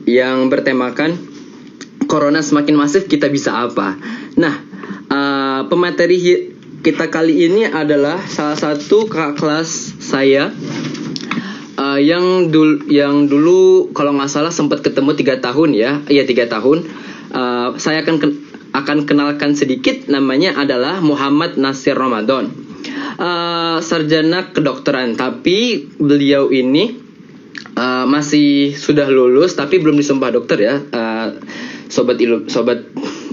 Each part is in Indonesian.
yang bertemakan Corona semakin masif, kita bisa apa? Nah, pemateri kita kali ini adalah salah satu kakak kelas saya yang dulu kalau nggak salah sempat ketemu 3 tahun ya. Iya, 3 tahun. Saya akan kenalkan sedikit. Namanya adalah Muhammad Nasir Ramadan. Sarjana kedokteran, tapi beliau ini masih sudah lulus tapi belum disumpah dokter ya, sobat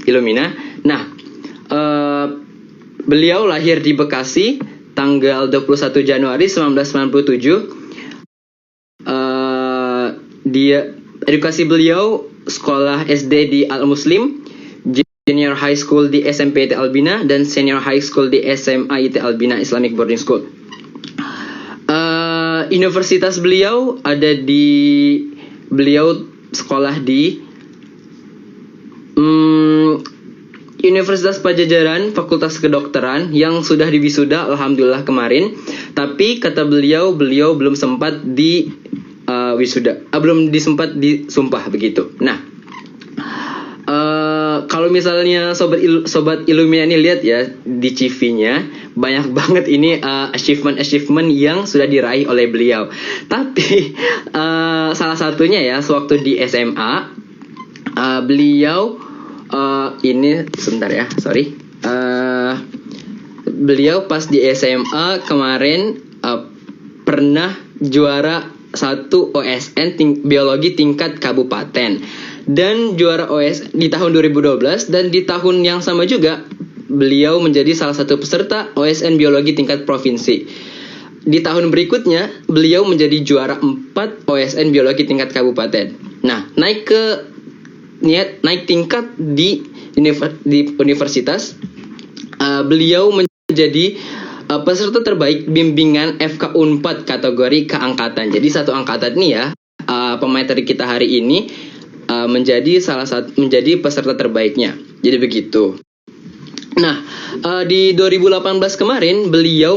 Illumina. Nah, beliau lahir di Bekasi tanggal 21 Januari 1997. Edukasi beliau sekolah SD di Al Muslim, Junior High School di SMP IT Albina, dan Senior High School di SMA IT Albina Islamic Boarding School. Universitas beliau sekolah di Universitas Pajajaran Fakultas Kedokteran yang sudah diwisuda alhamdulillah kemarin. Tapi kata beliau belum sempat di wisuda, belum disempat disumpah begitu. Nah, kalau misalnya sobat Illumina ini lihat ya di CV-nya, banyak banget ini achievement yang sudah diraih oleh beliau. Tapi salah satunya ya sewaktu di SMA, beliau ini sebentar ya, sorry. Beliau pas di SMA kemarin pernah juara 1 OSN biologi tingkat kabupaten, dan juara OS di tahun 2012, dan di tahun yang sama juga beliau menjadi salah satu peserta OSN biologi tingkat provinsi. Di tahun berikutnya beliau menjadi juara 4 OSN biologi tingkat kabupaten. Nah, naik tingkat di universitas, beliau menjadi peserta terbaik bimbingan FK Unpad kategori keangkatan. Jadi satu angkatan ini ya, pemateri kita hari ini menjadi peserta terbaiknya. Jadi begitu. Nah, di 2018 kemarin beliau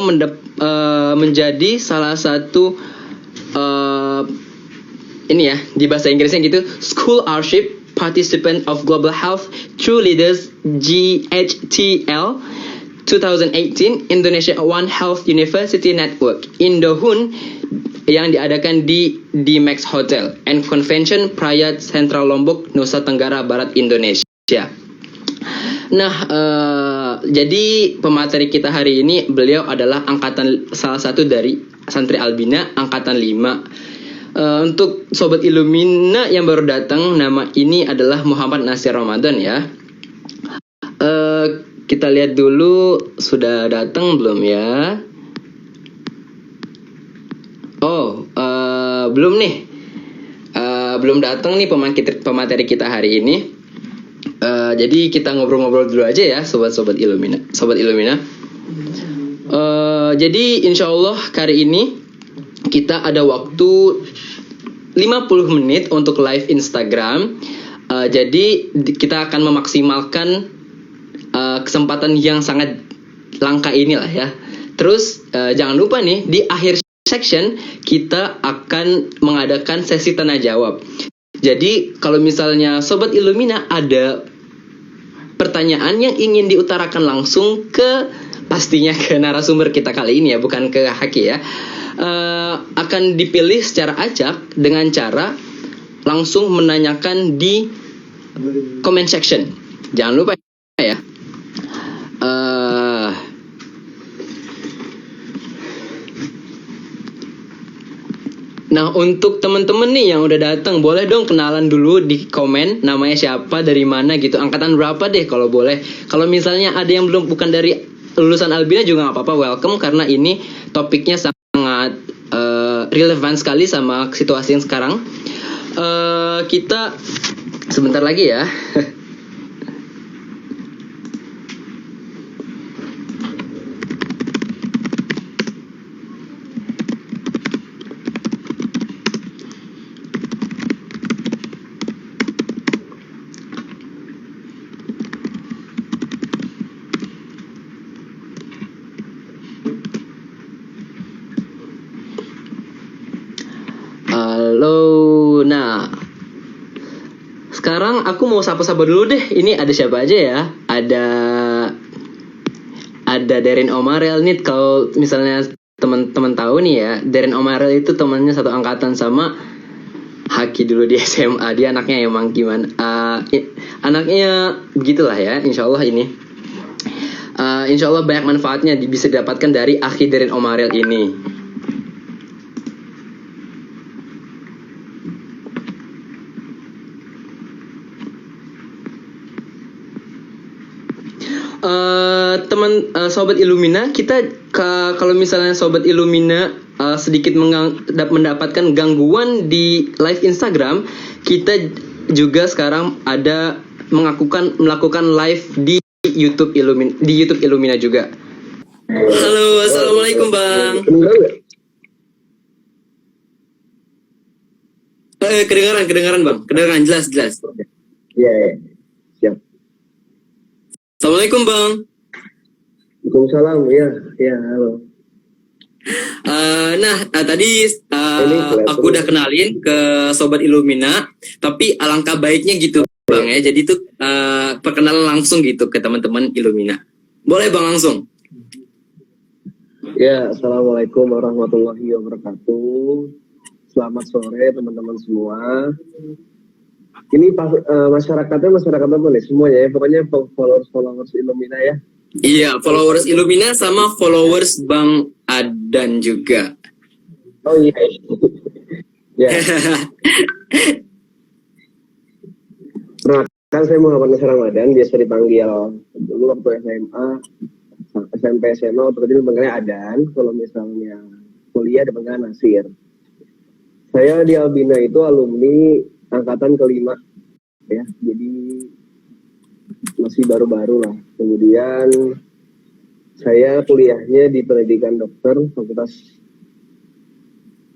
menjadi salah satu ini ya, di bahasa Inggrisnya gitu, Scholarship Participant of Global Health True Leaders GHTL 2018 Indonesia One Health University Network Indohun, yang diadakan di Max Hotel and Convention Praya Central Lombok, Nusa Tenggara Barat, Indonesia. Nah, jadi pemateri kita hari ini, beliau adalah salah satu dari santri Albina angkatan 5. Untuk sobat Illumina yang baru datang, nama ini adalah Muhammad Nasir Ramadan ya. Kita lihat dulu sudah datang belum ya? Oh, belum nih. Belum datang nih pemateri kita hari ini. Jadi kita ngobrol-ngobrol dulu aja ya, sobat Illumina. Jadi insya Allah kali ini kita ada waktu 50 menit untuk live Instagram. Jadi kita akan memaksimalkan kesempatan yang sangat langka inilah ya. Terus jangan lupa nih, di akhir section kita akan mengadakan sesi tanya jawab. Jadi kalau misalnya sobat Illumina ada pertanyaan yang ingin diutarakan langsung pastinya ke narasumber kita kali ini ya, bukan ke Haki ya, akan dipilih secara acak dengan cara langsung menanyakan di comment section. Jangan lupa ya. Nah, untuk teman-teman nih yang udah datang, boleh dong kenalan dulu di komen, namanya siapa, dari mana gitu, angkatan berapa deh kalau boleh. Kalau misalnya ada yang bukan dari lulusan Albina juga nggak apa-apa, welcome, karena ini topiknya sangat relevan sekali sama situasi yang sekarang. Kita sebentar lagi ya. Halo, nah Sekarang aku mau sapa-sapa dulu deh. Ini ada siapa aja ya? Ada Darren Omarel nih. Kalau misalnya teman-teman tahu nih ya, Darren Omarel itu temannya satu angkatan sama Haki dulu di SMA. Dia anaknya emang gimana? Anaknya begitulah ya. Insya Allah ini. Insya Allah banyak manfaatnya bisa didapatkan dari Aki Darren Omarel ini. Sobat Illumina, kita kalau misalnya Sobat Illumina sedikit mendapatkan gangguan di live Instagram, kita juga sekarang ada melakukan live di YouTube Illumina juga. Halo, assalamualaikum Bang. Kedengaran Bang, kedengaran jelas. Iya, siap. Assalamualaikum Bang. Waalaikumsalam, ya, halo. Tadi aku udah kenalin ke Sobat Illumina, tapi alangkah baiknya gitu Bang ya. Jadi tuh perkenalan langsung gitu ke teman-teman Illumina. Boleh Bang langsung? Ya, assalamualaikum warahmatullahi wabarakatuh. Selamat sore teman-teman semua. Ini masyarakatnya masyarakat apa nih semuanya ya? Pokoknya followers Illumina ya. Iya, followers Illumina sama followers Bang Adan juga. Oh iya. Ya. Kan saya Muhammad Nasir Ramadan, biasa dipanggil dulu waktu SMA, SMP SMA waktu itu dipanggilnya Adan. Kalau misalnya kuliah dipanggilnya Nasir. Saya di Albina itu alumni angkatan kelima ya, jadi masih baru-baru lah. Kemudian saya kuliahnya di pendidikan dokter, Fakultas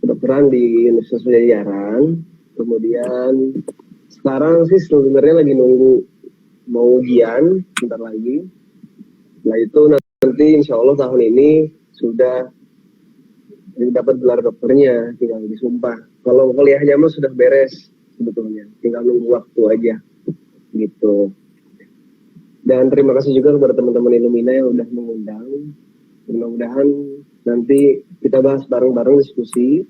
Kedokteran di Universitas Pajajaran. Kemudian sekarang sih sebenarnya lagi nunggu mau ujian bentar lagi. Setelah itu nanti insya Allah tahun ini sudah dapat gelar dokternya, tinggal disumpah. Kalau kuliahnya mah sudah beres sebetulnya, tinggal nunggu waktu aja gitu. Dan terima kasih juga kepada teman-teman Illumina yang udah mengundang. Mudah-mudahan nanti kita bahas bareng-bareng, diskusi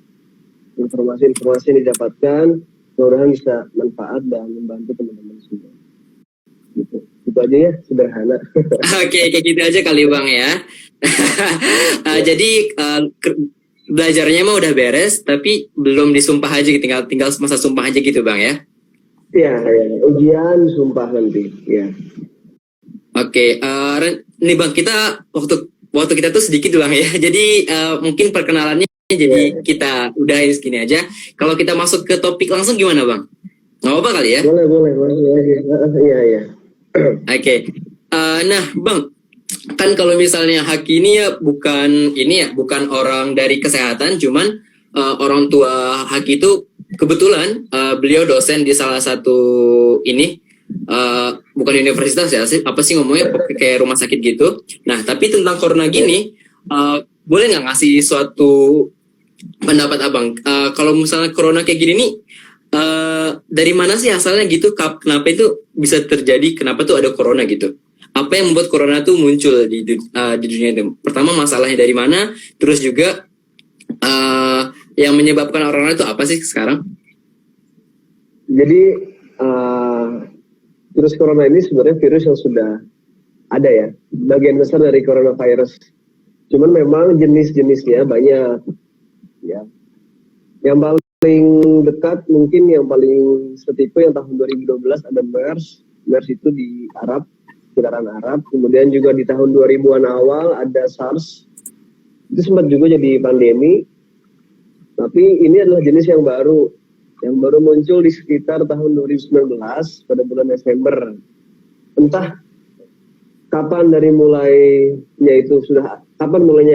informasi-informasi yang didapatkan, mudah-mudahan bisa manfaat dan membantu teman-teman semua. Gitu. Itu aja ya, sederhana. Oke, kayak gitu aja kali Bang ya. Jadi belajarnya mah udah beres, tapi belum disumpah aja, tinggal masa sumpah aja gitu Bang ya. Iya, ujian sumpah nanti. Ya. Oke, nih Bang, kita waktu kita tuh sedikit Bang ya. Jadi mungkin perkenalannya jadi kita udahin segini aja. Kalau kita masuk ke topik langsung gimana Bang? Nggak apa-apa kali ya? Boleh. Iya. Oke. Nah Bang, kan kalau misalnya Haki ini ya bukan orang dari kesehatan, cuman orang tua Haki itu kebetulan beliau dosen di salah satu bukan universitas ya, apa sih ngomongnya kayak rumah sakit gitu. Nah tapi tentang corona gini, boleh nggak ngasih suatu pendapat Abang? Kalau misalnya corona kayak gini nih, dari mana sih asalnya gitu? Kenapa itu bisa terjadi? Kenapa tuh ada corona gitu? Apa yang membuat corona tuh muncul di dunia itu? Pertama masalahnya dari mana? Terus juga yang menyebabkan corona itu apa sih sekarang? Jadi virus corona ini sebenarnya virus yang sudah ada ya, bagian besar dari coronavirus. Cuman memang jenis-jenisnya banyak ya. Yang paling dekat mungkin yang paling setipe yang tahun 2012 ada MERS. MERS itu di Arab, sekitaran Arab. Kemudian juga di tahun 2000-an awal ada SARS. Itu sempat juga jadi pandemi. Tapi ini adalah jenis yang baru muncul di sekitar tahun 2019 pada bulan Desember. Entah kapan mulainya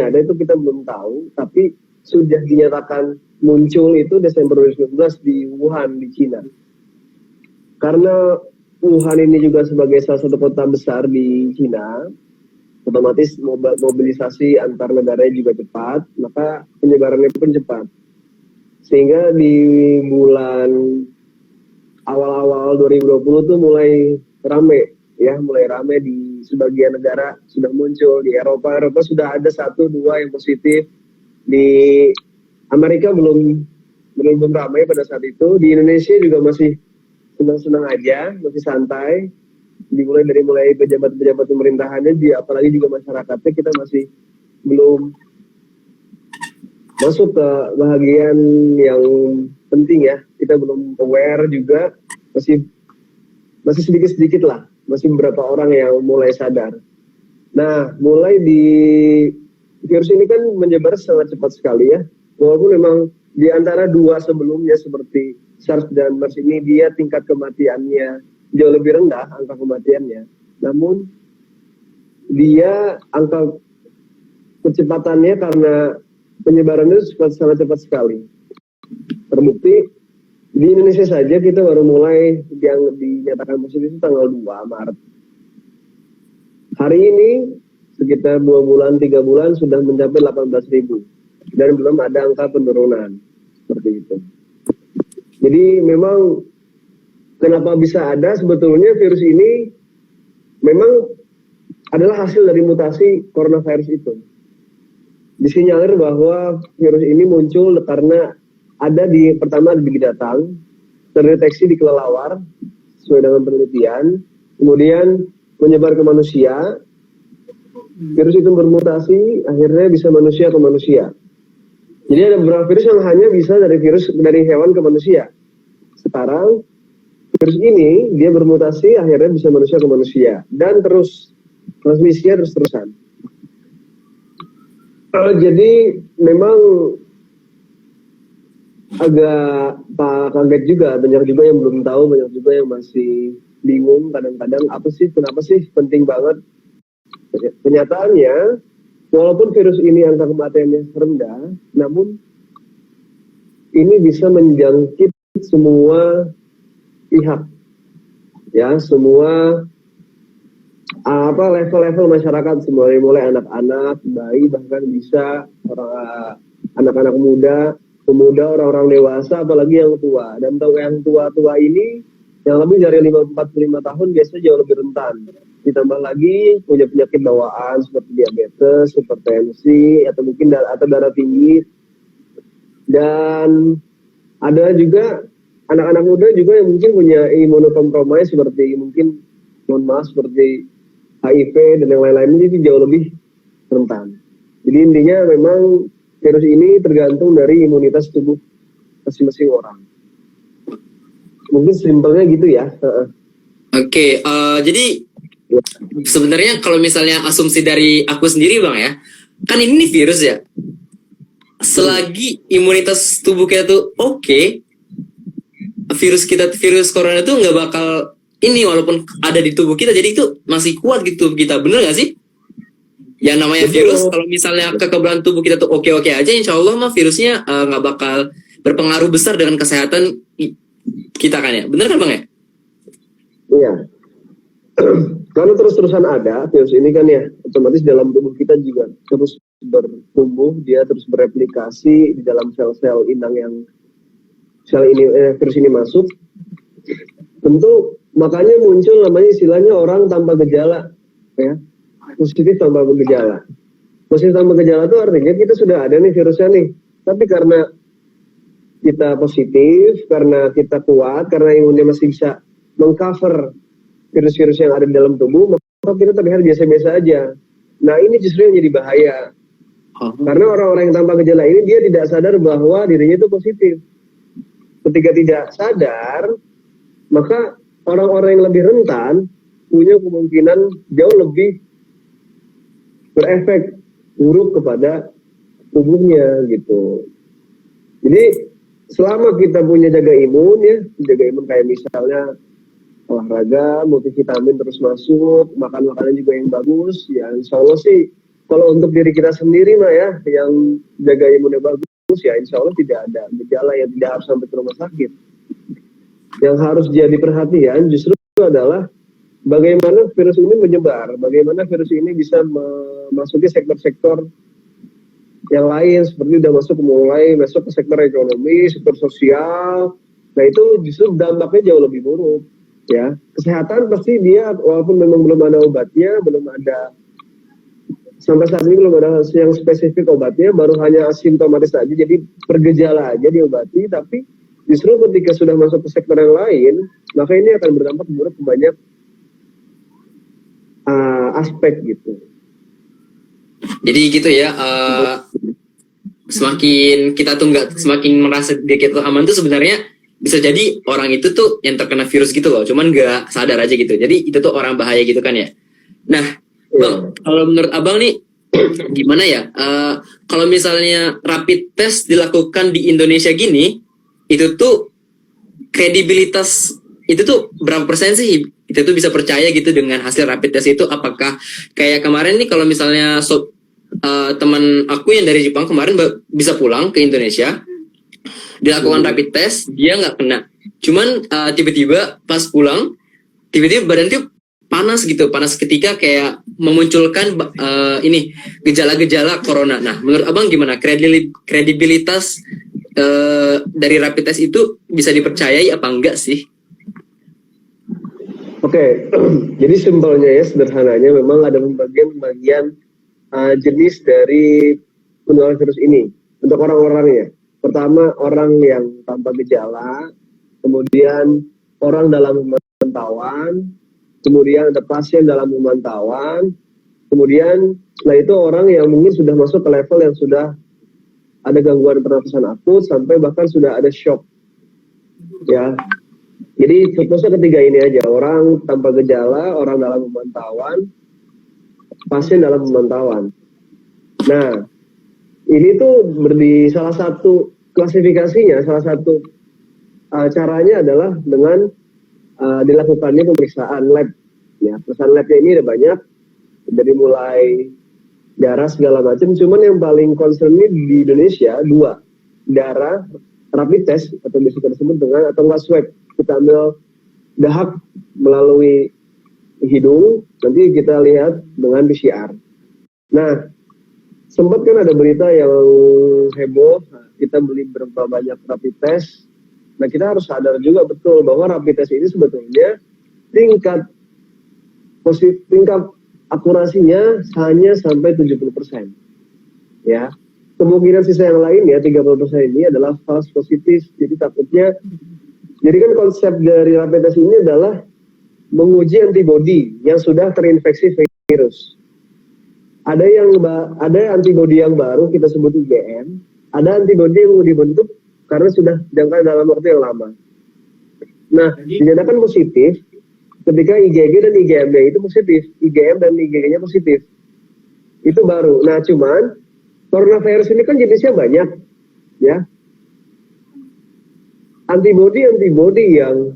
ada itu kita belum tahu, tapi sudah dinyatakan muncul itu Desember 2019 di Wuhan di Cina. Karena Wuhan ini juga sebagai salah satu kota besar di Cina, otomatis mobilisasi antar negara juga cepat, maka penyebarannya pun cepat. Sehingga di bulan awal-awal 2020 tuh mulai rame di sebagian negara sudah muncul. Di Eropa sudah ada 1-2 yang positif. Di Amerika belum ramai pada saat itu. Di Indonesia juga masih senang-senang aja, masih santai. Mulai pejabat-pejabat pemerintahannya, apalagi juga masyarakatnya, kita masih belum masuk ke bagian yang penting ya. Kita belum aware juga, masih sedikit-sedikit lah, masih beberapa orang yang mulai sadar. Nah, mulai di virus ini kan menyebar sangat cepat sekali ya. Walaupun memang di antara 2 sebelumnya seperti SARS dan MERS ini dia tingkat kematiannya jauh lebih rendah, angka kematiannya. Namun dia angka kecepatannya karena penyebarannya sangat cepat sekali. Terbukti di Indonesia saja kita baru mulai yang dinyatakan positif itu tanggal 2 Maret. Hari ini sekitar 2 bulan, 3 bulan sudah mencapai 18.000 dan belum ada angka penurunan seperti itu. Jadi memang kenapa bisa ada, sebetulnya virus ini memang adalah hasil dari mutasi coronavirus itu. Disinyalir bahwa virus ini muncul karena pertama di binatang, terdeteksi di kelelawar sesuai dengan penelitian, kemudian menyebar ke manusia. Virus itu bermutasi, akhirnya bisa manusia ke manusia. Jadi ada beberapa virus yang hanya bisa dari hewan ke manusia. Sekarang virus ini dia bermutasi, akhirnya bisa manusia ke manusia, dan terus transmisinya terus-terusan. Jadi memang agak kaget juga, banyak juga yang belum tahu, banyak juga yang masih bingung kadang-kadang kenapa sih penting banget. Kenyataannya walaupun virus ini angka kematiannya rendah, namun ini bisa menjangkit semua pihak, ya, semua level-level masyarakat, semua mulai anak-anak, bayi, bahkan bisa anak-anak muda, pemuda, orang-orang dewasa, apalagi yang tua. Dan yang tua-tua ini yang lebih dari 45 tahun biasanya jauh lebih rentan. Ditambah lagi punya penyakit bawaan seperti diabetes, hipertensi, atau mungkin darah tinggi. Dan ada juga anak-anak muda juga yang mungkin punya imunokompromis seperti seperti HIV dan yang lain-lain, itu jauh lebih rentan. Jadi intinya memang virus ini tergantung dari imunitas tubuh masing-masing orang. Mungkin simpelnya gitu ya. Oke, jadi sebenarnya kalau misalnya asumsi dari aku sendiri Bang ya, kan ini virus ya. Selagi imunitas tubuh kita tuh oke, virus corona itu nggak bakal ini, walaupun ada di tubuh kita, jadi itu masih kuat gitu kita, bener nggak sih? Yang namanya virus, kalau misalnya kekebalan tubuh kita tuh oke-oke aja, insya Allah mah virusnya nggak bakal berpengaruh besar dengan kesehatan kita kan ya, bener kan Bang ya? Iya. Karena terus-terusan ada virus ini kan ya, otomatis dalam tubuh kita juga terus bertumbuh, dia terus bereplikasi di dalam sel-sel inang yang virus ini masuk. Tentu makanya muncul namanya istilahnya orang tanpa gejala, ya, positif tanpa gejala. Positif tanpa gejala itu artinya kita sudah ada nih virusnya nih, tapi karena kita positif, karena kita kuat, karena imunnya masih bisa mengcover virus-virus yang ada di dalam tubuh, maka kita terlihat biasa-biasa aja. Nah ini justru yang jadi bahaya. Karena orang-orang yang tanpa gejala ini dia tidak sadar bahwa dirinya itu positif. Ketika tidak sadar, maka orang-orang yang lebih rentan punya kemungkinan jauh lebih berefek buruk kepada tubuhnya gitu. Jadi selama kita punya jaga imun kayak misalnya olahraga, multivitamin terus masuk, makan makanan juga yang bagus, ya insya Allah sih kalau untuk diri kita sendiri mah ya, yang jaga imunnya bagus, ya insya Allah tidak ada gejala yang tidak harus sampai ke rumah sakit. Yang harus jadi perhatian justru adalah bagaimana virus ini menyebar, bagaimana virus ini bisa memasuki sektor-sektor yang lain, seperti udah mulai masuk ke sektor ekonomi, sektor sosial, Nah itu justru dampaknya jauh lebih buruk ya. Kesehatan pasti dia walaupun memang belum ada obatnya, belum ada sampai saat ini belum ada yang spesifik obatnya, baru hanya asimptomatis saja, jadi bergejala aja diobati, tapi justru ketika sudah masuk ke sektor yang lain, maka ini akan berdampak buruk ke banyak aspek gitu. Jadi gitu ya, semakin kita tuh semakin merasa diri kita aman tuh sebenarnya bisa jadi orang itu tuh yang terkena virus gitu loh, cuman nggak sadar aja gitu. Jadi itu tuh orang bahaya gitu kan ya. Nah, Bang, kalau menurut Abang nih gimana ya? Kalau misalnya rapid test dilakukan di Indonesia gini, itu tuh kredibilitas itu tuh berapa persen sih? Itu tuh bisa percaya gitu dengan hasil rapid test itu? Apakah kayak kemarin nih kalau misalnya teman aku yang dari Jepang kemarin bisa pulang ke Indonesia, dilakukan rapid test, dia nggak kena. Cuman tiba-tiba pas pulang, tiba-tiba badan tuh panas gitu, panas ketika kayak memunculkan ini gejala-gejala corona. Nah, menurut Abang gimana kredibilitas dari rapid test itu bisa dipercayai apa enggak sih? Oke, jadi simpelnya ya, sederhananya memang ada pembagian jenis dari penularan virus ini untuk orang-orangnya. Pertama, orang yang tanpa gejala, kemudian orang dalam pemantauan, kemudian ada pasien dalam pemantauan, kemudian setelah itu orang yang mungkin sudah masuk ke level yang sudah ada gangguan pernafasan akut sampai bahkan sudah ada shock. Ya, jadi fokusnya ketiga ini aja, orang tanpa gejala, orang dalam pemantauan, pasien dalam pemantauan. Nah, ini tuh salah satu klasifikasinya, salah satu caranya adalah dengan dilakukannya pemeriksaan lab. Ya, pemeriksaan labnya ini ada banyak, dari mulai darah segala macam. Cuman yang paling concern ini di Indonesia dua, darah rapid test atau bisa disebut dengan atau enggak swab. Kita ambil dahak melalui hidung, nanti kita lihat dengan PCR. Nah, sempat kan ada berita yang heboh, kita beli berapa banyak rapid test. Nah, kita harus sadar juga betul bahwa rapid test ini sebetulnya tingkat akurasinya hanya sampai 70%. Ya. Kemungkinan sisa yang lain ya 30% ini adalah false positif. Jadi takutnya, jadi kan konsep dari rapid test ini adalah menguji antibodi yang sudah terinfeksi virus. Ada antibodi yang baru kita sebut IgM, ada antibodi yang dibentuk karena sudah jangka dalam waktu yang lama. Nah, dinyatakan positif ketika IgG dan IgM-nya itu positif, IgM dan IgG-nya positif. Itu baru. Nah, cuman coronavirus ini kan jenisnya banyak, ya. Antibodi yang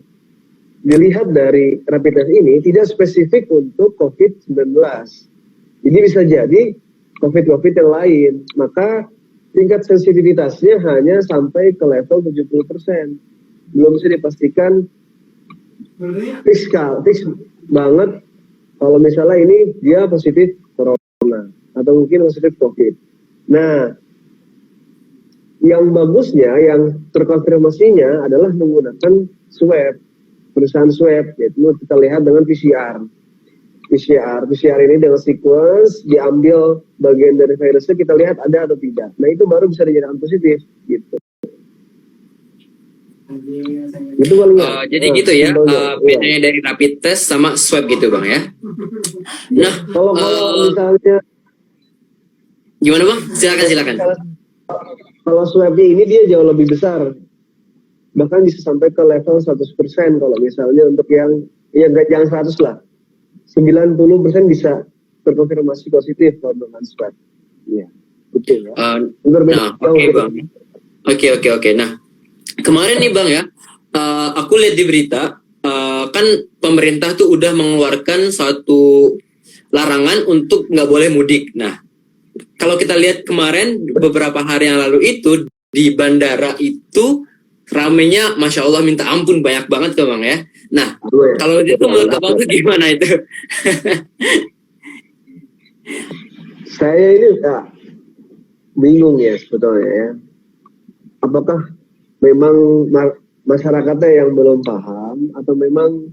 dilihat dari rapid test ini tidak spesifik untuk COVID-19. Jadi bisa jadi COVID yang lain. Maka tingkat sensitivitasnya hanya sampai ke level 70%. Belum bisa dipastikan fix banget kalau misalnya ini dia positif corona atau mungkin positif COVID. Nah, yang bagusnya, yang terkonfirmasinya adalah menggunakan swab, perusahaan swab, yaitu kita lihat dengan PCR ini dengan sequence, diambil bagian dari virusnya, kita lihat ada atau tidak. Nah, itu baru bisa dinyatakan positif, gitu. Itu jadi gitu ya, bedanya dari rapid test sama swab gitu Bang ya. Nah, kalau misalnya gimana Bang? Silakan. Kalau swabnya ini dia jauh lebih besar, bahkan bisa sampai ke level 100% kalau misalnya untuk yang jangan 100 lah, 90% bisa terkonfirmasi positif kalau dengan swab. Iya, betul ya. Oke Bang. Oke. Nah, kemarin nih Bang ya, aku lihat di berita, kan pemerintah tuh udah mengeluarkan satu larangan untuk nggak boleh mudik. Nah, kalau kita lihat kemarin beberapa hari yang lalu itu di bandara itu ramenya Masya Allah minta ampun, banyak banget tuh Bang ya. Nah, kalau itu menurut Abang tuh gimana itu? Saya ini bingung ya sebetulnya ya. Apakah memang masyarakatnya yang belum paham atau memang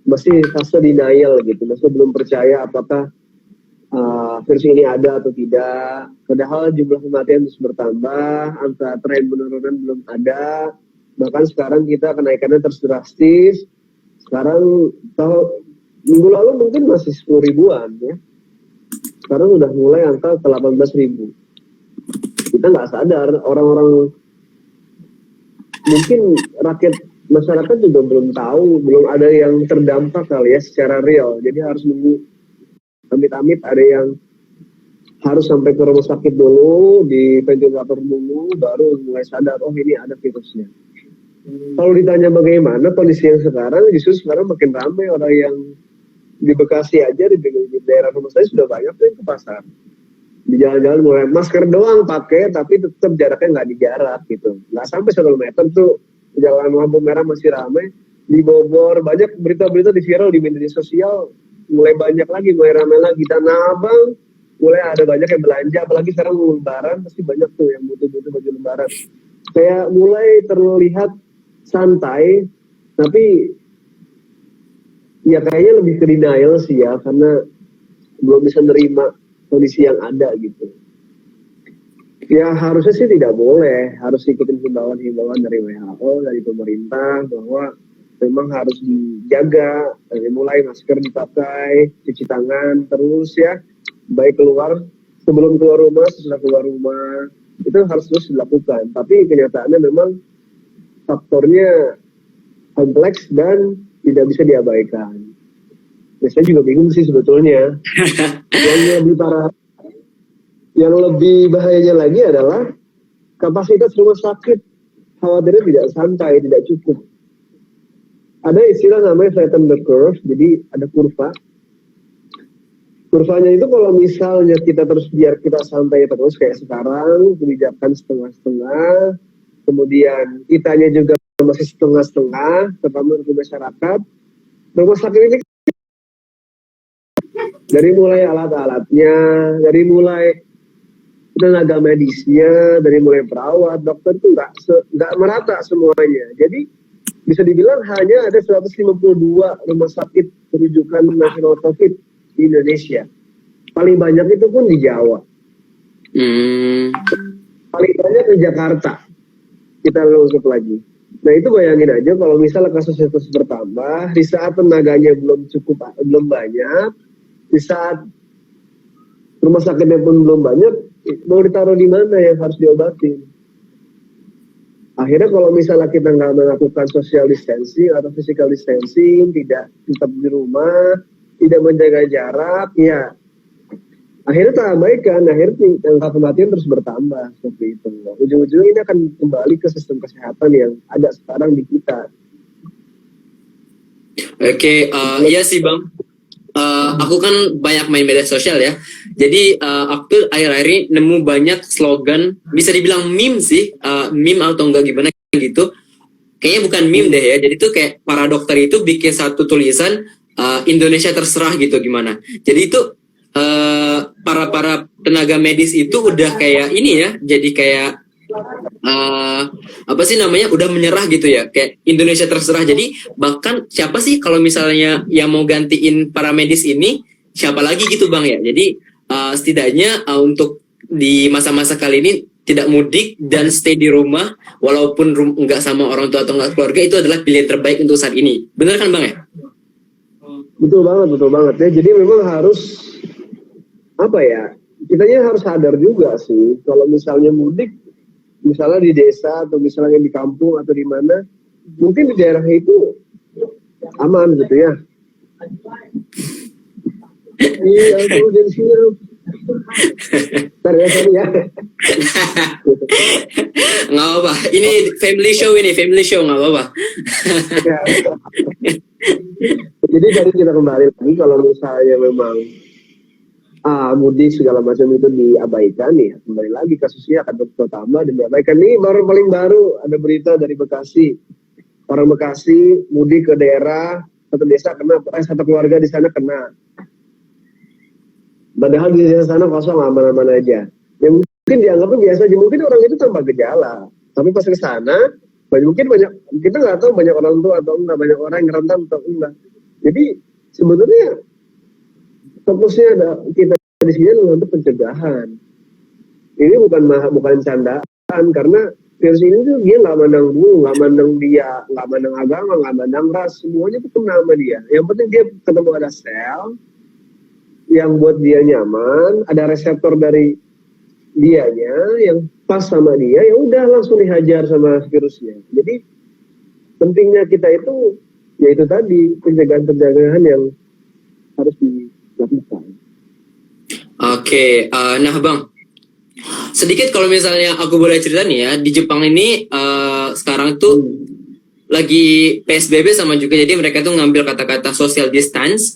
masih fase denial gitu, masih belum percaya apakah virus ini ada atau tidak. Padahal jumlah kematian terus bertambah, angka tren penurunan belum ada. Bahkan sekarang kita kenaikannya terus drastis. Sekarang minggu lalu mungkin masih 10 ribuan ya. Sekarang udah mulai angka ke 18 ribu. Kita nggak sadar, orang-orang mungkin rakyat masyarakat juga belum tahu, belum ada yang terdampak kali ya secara real. Jadi harus nunggu amit-amit ada yang harus sampai ke rumah sakit dulu, di ventilator dulu, baru mulai sadar, oh ini ada virusnya. Kalau ditanya bagaimana kondisi yang sekarang, justru sekarang makin ramai orang yang di Bekasi aja, di daerah rumah saya sudah banyak tuh yang ke pasar. Di jalan-jalan mulai masker doang pakai, tapi tetap jaraknya nggak dijarak gitu. Nggak sampai 1 meter tuh, jalan lampu merah masih ramai. Di Bogor, banyak berita-berita di viral di media sosial, mulai banyak lagi, mulai ramai lagi. Tanah Abang, mulai ada banyak yang belanja, apalagi sekarang mau lebaran, pasti banyak tuh yang butuh-butuh baju lebaran. Kayak mulai terlihat santai, tapi ya kayaknya lebih ke denial sih ya, karena belum bisa nerima kondisi yang ada gitu. Ya harusnya sih tidak boleh, harus ikutin himbauan-himbauan dari WHO, dari pemerintah, bahwa memang harus dijaga, dari mulai masker dipakai, cuci tangan terus ya, baik keluar, sebelum keluar rumah, sesudah keluar rumah, itu harus terus dilakukan. Tapi kenyataannya memang faktornya kompleks dan tidak bisa diabaikan. Saya juga bingung sih sebetulnya. Yang lebih bahayanya lagi adalah kapasitas rumah sakit khawatirnya tidak sampai, tidak cukup. Ada istilah namanya flatten the curve, jadi ada kurva. Kurvanya itu kalau misalnya kita terus biar kita santai terus kayak sekarang, kebijakan setengah-setengah, kemudian kitanya juga masih setengah-setengah, terutama untuk masyarakat, rumah sakit ini dari mulai alat-alatnya, dari mulai tenaga medisnya, dari mulai perawat, dokter itu nggak merata semuanya. Jadi bisa dibilang hanya ada 152 rumah sakit rujukan nasional COVID di Indonesia. Paling banyak itu pun di Jawa. Paling banyak di Jakarta. Kita lengkap lagi. Nah itu bayangin aja kalau misalnya kasusnya terus bertambah, di saat tenaganya belum banyak, di saat rumah sakitnya pun belum banyak, mau ditaruh di mana yang harus diobatin? Akhirnya kalau misalnya kita nggak melakukan social distancing atau physical distancing, tidak tetap di rumah, tidak menjaga jarak, ya akhirnya terabaikan, akhirnya angka kematian terus bertambah seperti itu. Ujung-ujungnya ini akan kembali ke sistem kesehatan yang ada sekarang di kita. Oke, iya sih Bang. Aku kan banyak main media sosial ya. Jadi aku akhir-akhir ini nemu banyak slogan, bisa dibilang meme sih, meme atau enggak gimana gitu. Kayaknya bukan meme deh ya. Jadi tuh kayak para dokter itu bikin satu tulisan Indonesia terserah gitu gimana. Jadi itu para tenaga medis itu udah kayak ini ya. Jadi kayak apa sih namanya, udah menyerah gitu ya, kayak Indonesia terserah. Jadi bahkan siapa sih kalau misalnya yang mau gantiin para medis ini, siapa lagi gitu Bang ya. Jadi setidaknya untuk di masa-masa kali ini tidak mudik dan stay di rumah walaupun nggak sama orang tua atau nggak keluarga, itu adalah pilihan terbaik untuk saat ini. Benar kan Bang ya? Betul banget ya. Jadi memang harus apa ya, kitanya harus sadar juga sih kalau misalnya mudik, misalnya di desa atau misalnya di kampung atau di mana, mungkin di daerah itu aman gitu ya. Iya, itu dari sini. Ntar ya, sorry ya. Nggak apa-apa. Ini family show nggak apa-apa. Jadi tadi kita kembali lagi, kalau misalnya memang mudik segala macam itu diabaikan ya, kembali lagi kasusnya akan bertambah dan diabaikan. Ini paling baru ada berita dari Bekasi, orang Bekasi mudik ke daerah, satu desa kena, satu keluarga di sana kena, padahal di desa sana kosong, aman-aman aja. Yang mungkin dianggapnya biasa aja, mungkin orang itu tanpa gejala, tapi pas ke sana Mungkin banyak, kita nggak tahu banyak orang tua atau enggak, banyak orang yang rentan atau enggak. Jadi sebenarnya fokusnya ada kita di sini adalah untuk pencegahan. Ini bukan candaan, karena virus ini tuh dia nggak mandang bulu, nggak mandang dia, nggak mandang agama, nggak mandang ras, semuanya tuh kena sama dia. Yang penting dia ketemu ada sel yang buat dia nyaman, ada reseptor dari dianya yang pas sama dia, ya udah langsung dihajar sama virusnya. Jadi pentingnya kita itu, yaitu tadi pencegahan yang harus dilakukan. Oke, nah Bang, sedikit kalau misalnya aku boleh cerita nih ya, di Jepang ini sekarang tuh lagi PSBB sama juga, jadi mereka tuh ngambil kata-kata social distance,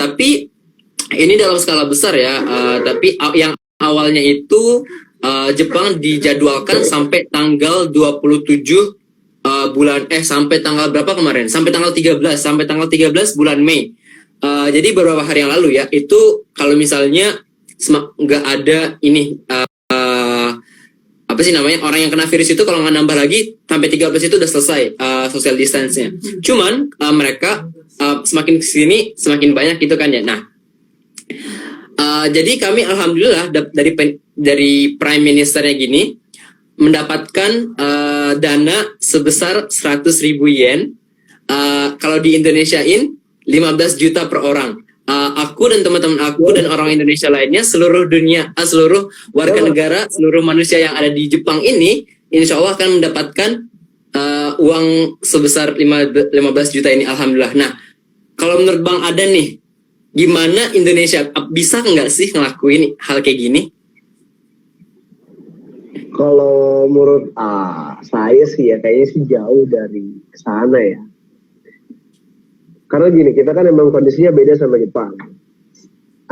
tapi ini dalam skala besar ya, tapi yang awalnya itu Jepang dijadwalkan sampai tanggal 27 sampai tanggal berapa kemarin? Sampai tanggal 13 bulan Mei. Jadi beberapa hari yang lalu ya, itu kalau misalnya nggak ada ini apa sih namanya, orang yang kena virus itu kalau nggak nambah lagi sampai 13 itu udah selesai social distance-nya. Cuman mereka semakin kesini semakin banyak gitu kan ya. Nah, jadi kami alhamdulillah dari Prime Ministernya gini mendapatkan dana sebesar 100.000 yen. Kalau di Indonesiain 15 juta per orang. Aku dan teman-teman aku dan orang Indonesia lainnya, seluruh dunia, seluruh warga negara, seluruh manusia yang ada di Jepang ini, insya Allah akan mendapatkan uang sebesar 15 juta ini, alhamdulillah. Nah, kalau menurut Bang ada nih, gimana Indonesia bisa nggak sih ngelakuin hal kayak gini? Kalau menurut saya sih ya, kayaknya sih jauh dari sana ya. Karena gini, kita kan memang kondisinya beda sama Jepang.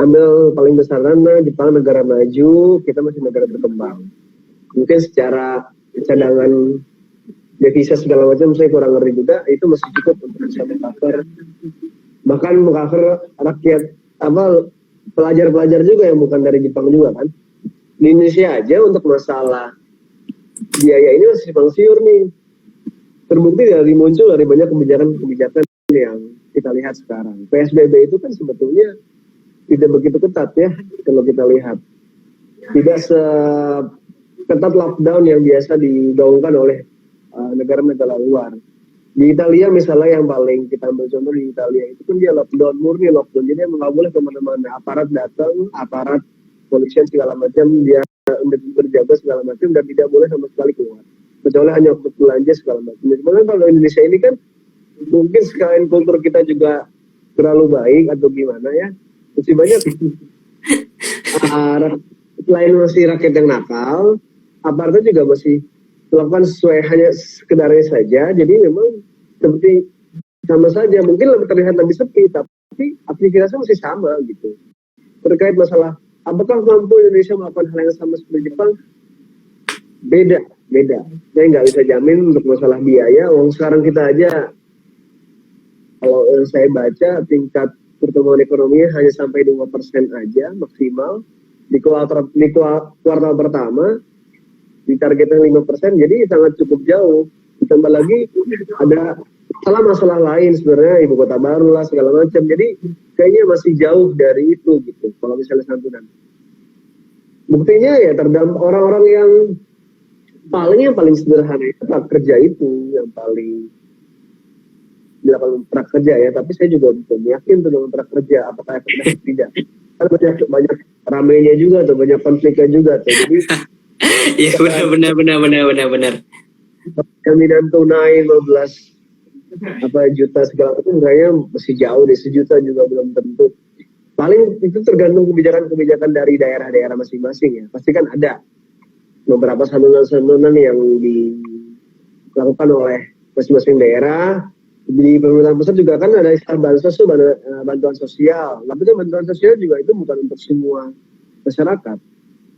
Ambil paling besar sana, Jepang negara maju, kita masih negara berkembang. Mungkin secara cadangan devisa segala macam saya kurang ngerti juga, itu masih cukup untuk bisa meng-cover, bahkan meng-cover rakyat, pelajar-pelajar juga yang bukan dari Jepang juga kan. Di Indonesia aja untuk masalah biaya ini masih simpang siur nih. Terbukti muncul dari banyak kebijakan-kebijakan yang kita lihat sekarang. PSBB itu kan sebetulnya tidak begitu ketat ya, kalau kita lihat. Tidak seketat lockdown yang biasa digaungkan oleh negara-negara luar. Di Italia misalnya, yang paling kita ambil contoh di Italia, itu kan dia murni lockdown. Jadi nggak boleh kemana-mana. Aparat datang, aparat polisian segala macam, dia berjaga segala macam, dan tidak boleh sama sekali keluar. Kecuali hanya untuk belanja segala macam. Cuman kalau Indonesia ini kan mungkin sekalian kultur kita juga terlalu baik atau gimana ya, masih banyak selain masih rakyat yang nakal, aparatnya juga masih melakukan sesuai hanya sekedarnya saja. Jadi memang seperti sama saja, mungkin lebih terlihat lebih sepi, tapi aktivitasnya masih sama gitu. Terkait masalah apakah mampu Indonesia melakukan hal yang sama seperti Jepang, beda. Saya nggak bisa jamin untuk masalah biaya. Sekarang kita aja, kalau saya baca, tingkat pertumbuhan ekonominya hanya sampai 2% aja maksimal. Di kuartal pertama ditargetkan 5%, jadi sangat cukup jauh. Ditambah lagi ada masalah lain sebenarnya, ibu kota baru lah segala macam. Jadi kayaknya masih jauh dari itu gitu. Kalau misalnya santunan. Buktinya ya terdampak orang-orang yang paling sederhana itu prakerja itu yang paling dilakukan prakerja ya, tapi saya juga belum yakin tuh dengan prakerja apakah efektif tidak. Kan banyak ramainya juga tuh, banyak konfliknya juga tuh. Jadi iya benar. Jaminan tunai 15 juta segala macam kayaknya masih jauh deh, 1 juta juga belum tentu. Paling itu tergantung kebijakan dari daerah-daerah masing-masing ya. Pasti kan ada beberapa santunan yang dilakukan oleh masing-masing daerah. Di pemerintahan pusat juga kan ada istilah bantuan sosial. Tapi kan bantuan sosial juga itu bukan untuk semua masyarakat,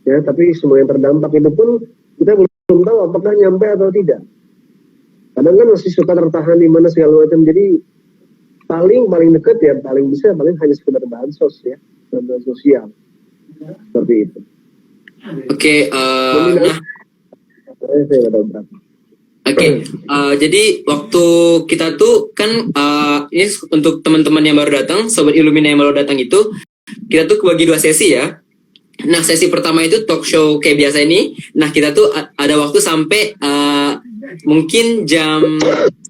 ya. Tapi semua yang terdampak itu pun kita belum tahu apakah nyampe atau tidak. Kadang kan masih suka tertahan di mana segala macam. Jadi paling dekat ya, paling hanya sekedar bansos ya, bantuan sosial seperti itu. Oke, Oke, jadi waktu kita tuh kan ini untuk teman-teman yang baru datang, sobat Illumina yang baru datang itu, kita tuh bagi 2 sesi ya. Nah, sesi pertama itu talk show kayak biasa ini. Nah, kita tuh ada waktu sampai mungkin jam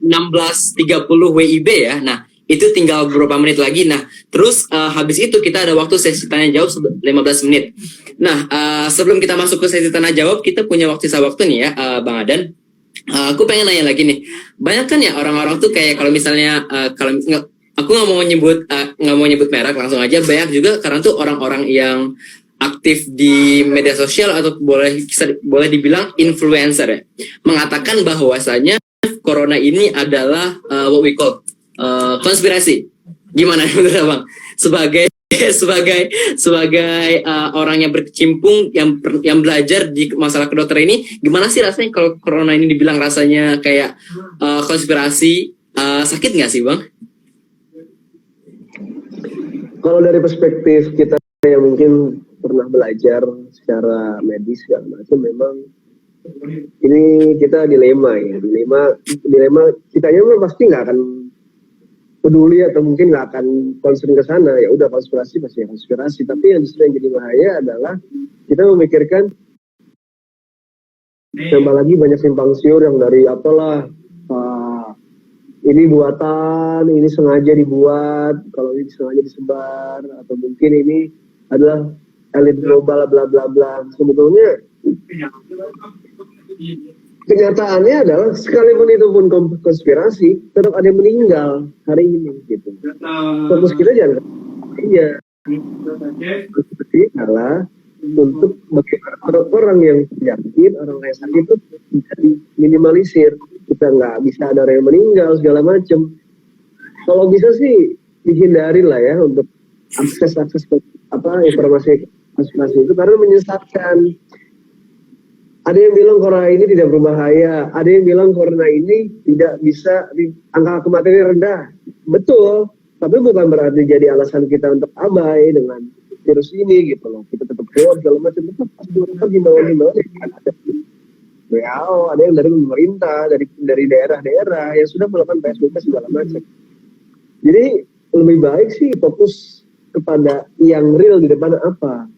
16.30 WIB ya. Nah, itu tinggal beberapa menit lagi. Nah, terus habis itu kita ada waktu sesi tanya jawab 15 menit. Nah, sebelum kita masuk ke sesi tanya jawab, kita punya sisa waktu nih ya, Bang Adan. Aku pengen nanya lagi nih. Banyak kan ya orang-orang tuh kayak kalau misalnya aku nggak mau nyebut merek, langsung aja. Banyak juga karena tuh orang-orang yang aktif di media sosial atau boleh dibilang influencer ya, mengatakan bahwasanya corona ini adalah what we call konspirasi. Gimana menurut Abang? Sebagai orang yang berkecimpung yang belajar di masalah kedokteran ini, gimana sih rasanya kalau corona ini dibilang rasanya kayak konspirasi? Sakit nggak sih, Bang? Kalau dari perspektif kita yang mungkin pernah belajar secara medis segala macam, memang ini kita dilema kitanya memang pasti nggak akan peduli atau mungkin nggak akan concern ke sana. Ya udah, konspirasi pasti konspirasi, tapi yang justru yang jadi bahaya adalah kita memikirkan tambah lagi banyak simpang siur yang dari apalah ini buatan, ini sengaja dibuat, kalau ini sengaja disebar, atau mungkin ini adalah elit global bla bla bla. Sebetulnya kenyataannya adalah sekalipun itu pun konspirasi, tetap ada yang meninggal hari ini gitu. Fokus kita jangan adalah untuk bagaimana orang-orang yang sakit, orang yang sakit itu bisa diminimalisir. Kita nggak bisa ada orang yang meninggal segala macam. Kalau bisa sih dihindari lah ya untuk akses informasi konspirasi itu, karena menyesatkan. Ada yang bilang corona ini tidak berbahaya, ada yang bilang corona ini tidak bisa, angka kematian rendah. Betul, tapi bukan berarti jadi alasan kita untuk abai dengan virus ini gitu loh. Kita tetap keluar segala macam, tetap himbauan-himbauan yang ada WHO, ada yang dari pemerintah, dari daerah-daerah yang sudah melakukan PSBB segala macam. Jadi lebih baik sih fokus kepada yang real di depan apa.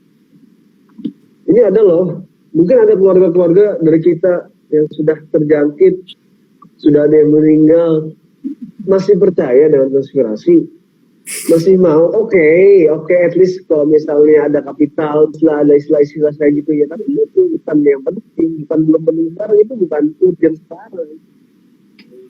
Ini ada loh, mungkin ada keluarga-keluarga dari kita yang sudah terjangkit, sudah ada yang meninggal, masih percaya dengan konspirasi, masih mau, oke, at least kalau misalnya ada kapital, ada istilah-istilah kayak gitu ya, tapi itu bukan yang penting, belum penting sekarang, itu bukan urgent sekarang.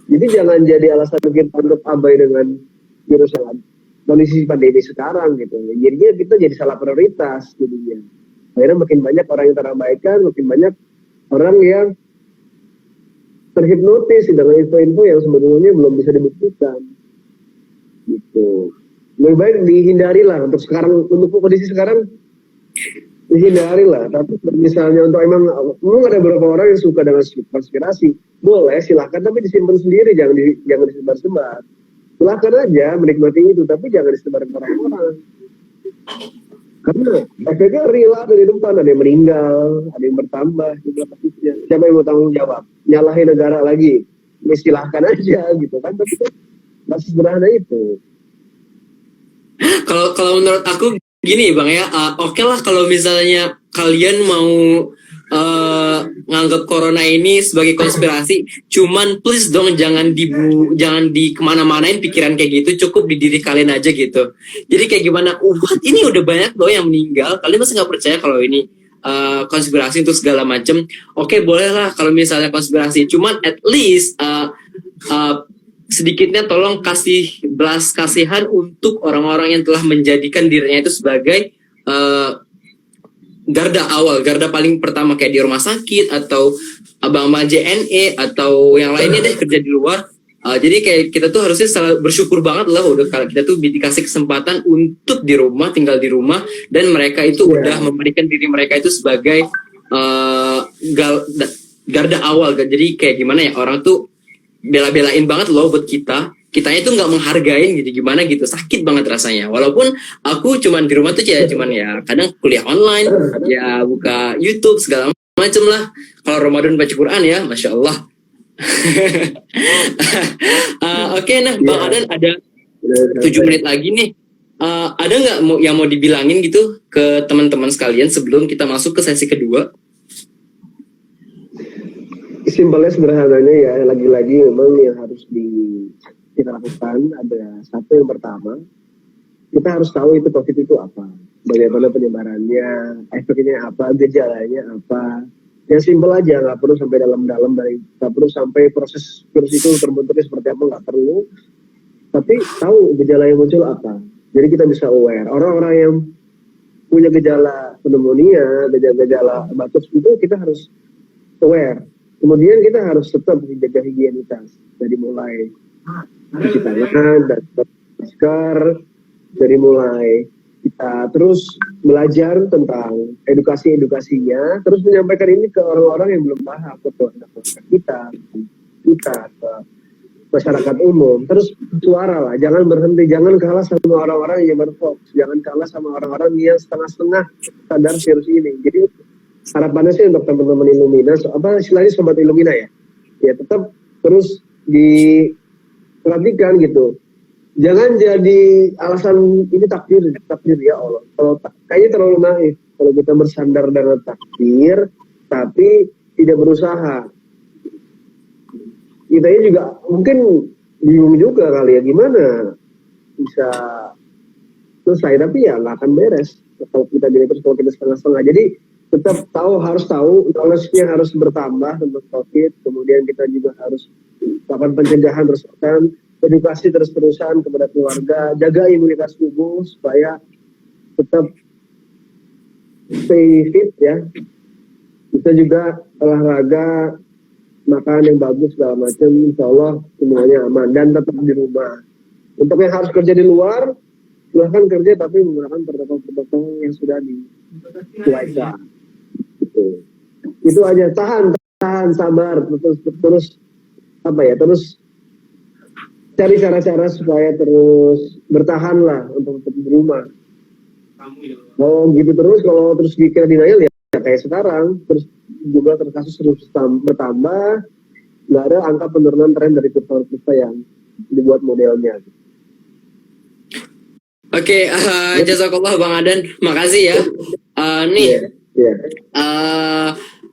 Jadi jangan jadi alasan kita untuk abai dengan virus yang ada, kondisi pandemi sekarang gitu. Jadinya kita jadi salah prioritas jadinya. Akhirnya makin banyak orang yang terabaikan, makin banyak orang yang terhipnotis dengan info-info yang sebetulnya belum bisa dibuktikan. Gitu. Lebih baik dihindari lah untuk sekarang, untuk kondisi sekarang dihindari lah. Tapi misalnya untuk emang ada beberapa orang yang suka dengan konspirasi, boleh silahkan, tapi disimpan sendiri, jangan disebar-sebar. Silahkan aja menikmati itu, tapi jangan disebar ke orang-orang. Karena efeknya real, ada di depan, ada yang meninggal, ada yang bertambah jumlah kasusnya. Siapa yang mau tanggung jawab? Nyalahin negara lagi? Ya silahkan aja gitu kan, tapi masih sederhana itu. Kalau menurut aku gini Bang ya, oke lah kalau misalnya kalian mau nganggap corona ini sebagai konspirasi, cuman please dong jangan di kemana-manain pikiran kayak gitu, cukup di diri kalian aja gitu. Jadi kayak gimana, ini udah banyak loh yang meninggal, kalian masih nggak percaya kalau ini konspirasi untuk segala macem. Oke, boleh lah kalau misalnya konspirasi, cuman at least sedikitnya tolong kasih belas kasihan untuk orang-orang yang telah menjadikan dirinya itu sebagai garda awal, garda paling pertama, kayak di rumah sakit atau abang-abang JNE atau yang lainnya deh, kerja di luar. Jadi kayak kita tuh harusnya bersyukur banget lah udah kita tuh dikasih kesempatan untuk di rumah, tinggal di rumah, dan mereka itu udah memberikan diri mereka itu sebagai garda awal. Jadi kayak gimana ya, orang tuh bela-belain banget loh buat kitanya tuh nggak menghargain gitu, gimana gitu, sakit banget rasanya. Walaupun aku cuman di rumah tuh cuman ya kadang kuliah online, ya buka YouTube segala macem lah. Kalau Ramadan baca Quran ya, Masya Allah. Oke, nah Bang Adan ada 7 menit lagi nih. Ada nggak yang mau dibilangin gitu ke teman-teman sekalian sebelum kita masuk ke sesi kedua? Simpelnya sederhananya ya, lagi-lagi memang yang harus kita lakukan ada satu, yang pertama kita harus tahu itu COVID itu apa, bagaimana penyebarannya, efeknya apa, gejalanya apa. Yang simpel aja, nggak perlu sampai dalam-dalam, nggak perlu sampai proses virus itu terbentuknya seperti apa, nggak perlu. Tapi tahu gejala yang muncul apa. Jadi kita bisa aware. Orang-orang yang punya gejala pneumonia, gejala batuk itu kita harus aware. Kemudian kita harus tetap menjaga higienitas, dari mulai cuci tangan, dan masker, dari mulai kita terus belajar tentang edukasinya, terus menyampaikan ini ke orang-orang yang belum paham, ke kita, ke masyarakat umum. Terus suara lah, jangan berhenti, jangan kalah sama orang-orang yang berhoax, jangan kalah sama orang-orang yang setengah-setengah sadar virus ini. Jadi harapannya sih untuk teman-teman Illumina, istilahnya sobat Illumina ya tetap terus diperhatikan gitu. Jangan jadi alasan ini takdir ya Allah. Kalau kayaknya terlalu naif kalau kita bersandar dengan takdir tapi tidak berusaha. Kita juga mungkin bingung juga kali ya, gimana bisa selesai, tapi ya nggak akan beres kalau kita jadi terus, kalau kita setengah-setengah. Jadi tetap harus tahu, knowledge-nya harus bertambah tentang COVID. Kemudian kita juga harus lakukan pencegahan terus-terusan, edukasi terus-terusan kepada keluarga, jaga imunitas tubuh supaya tetap stay fit ya. Kita juga olahraga, makan yang bagus segala macam, insya Allah semuanya aman, dan tetap di rumah. Untuk yang harus kerja di luar, silahkan kerja tapi menggunakan protokol-protokol yang sudah disesuaikan. Itu aja, tahan, sabar, terus cari cara-cara supaya terus bertahan lah untuk di rumah. Kalau gitu kalau terus dikira denial ya kayak sekarang, terus juga kasus terus bertambah, nggak ada angka penurunan tren dari kurva yang dibuat modelnya. Oke, jazakallah Bang Adan, makasih ya.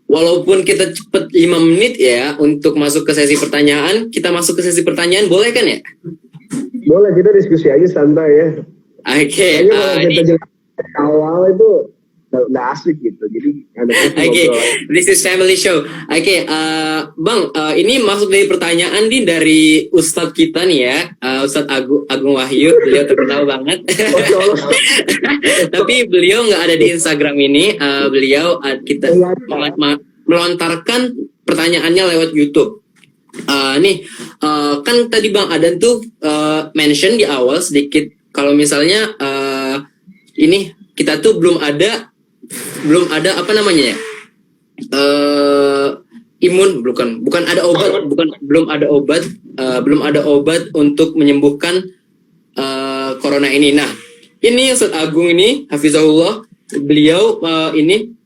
Walaupun kita cepet 5 menit ya untuk masuk ke sesi pertanyaan, kita masuk ke sesi pertanyaan, boleh kan ya? Boleh, kita diskusi aja santai ya. Oke. Awal itu udah asik gitu, jadi this is family show. Bang, ini masuk dari pertanyaan nih dari Ustadz kita nih ya, Ustadz Agung Wahyu, beliau terkenal banget. Tapi beliau nggak ada di Instagram ini, beliau kita melontarkan pertanyaannya lewat YouTube. Kan tadi Bang Adan tuh mention di awal sedikit kalau misalnya ini kita tuh belum ada apa namanya ya, bukan ada obat, belum ada obat untuk menyembuhkan corona ini. Nah, ini Ustadz Agung ini hafizahullah, beliau ini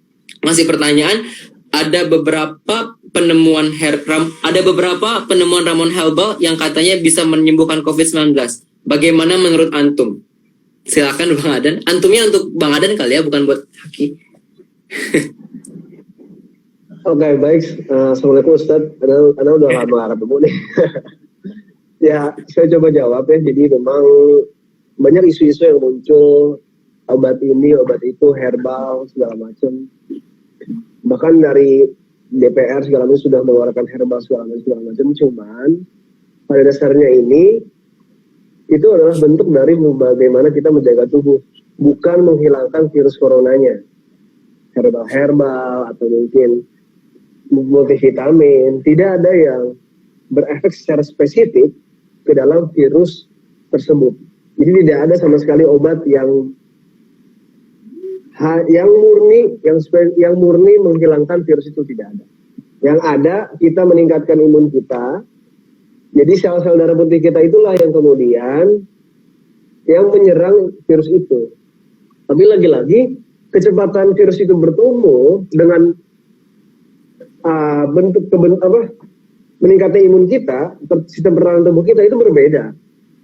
masih pertanyaan, ada beberapa penemuan ramuan herbal yang katanya bisa menyembuhkan COVID-19. Bagaimana menurut antum? Silakan Bang Adan. Antumnya untuk Bang Adan kali ya, bukan buat Haki. Oke, baik. Assalamualaikum Ustadz. Anda udah lama harap nih. Ya, saya coba jawab ya. Jadi memang banyak isu-isu yang muncul, obat ini, obat itu, herbal, segala macam. Bahkan dari DPR segala macam sudah mengeluarkan herbal segala macam. Cuman pada dasarnya ini itu adalah bentuk dari bagaimana kita menjaga tubuh, bukan menghilangkan virus coronanya. Herbal atau mungkin multivitamin, tidak ada yang berefek secara spesifik ke dalam virus tersebut. Jadi tidak ada sama sekali obat yang murni menghilangkan virus itu, tidak ada. Yang ada kita meningkatkan imun kita. Jadi sel-sel darah putih kita itulah yang kemudian yang menyerang virus itu. Tapi lagi-lagi kecepatan virus itu bertumbuh dengan meningkatnya imun kita, sistem pertahanan tubuh kita itu berbeda.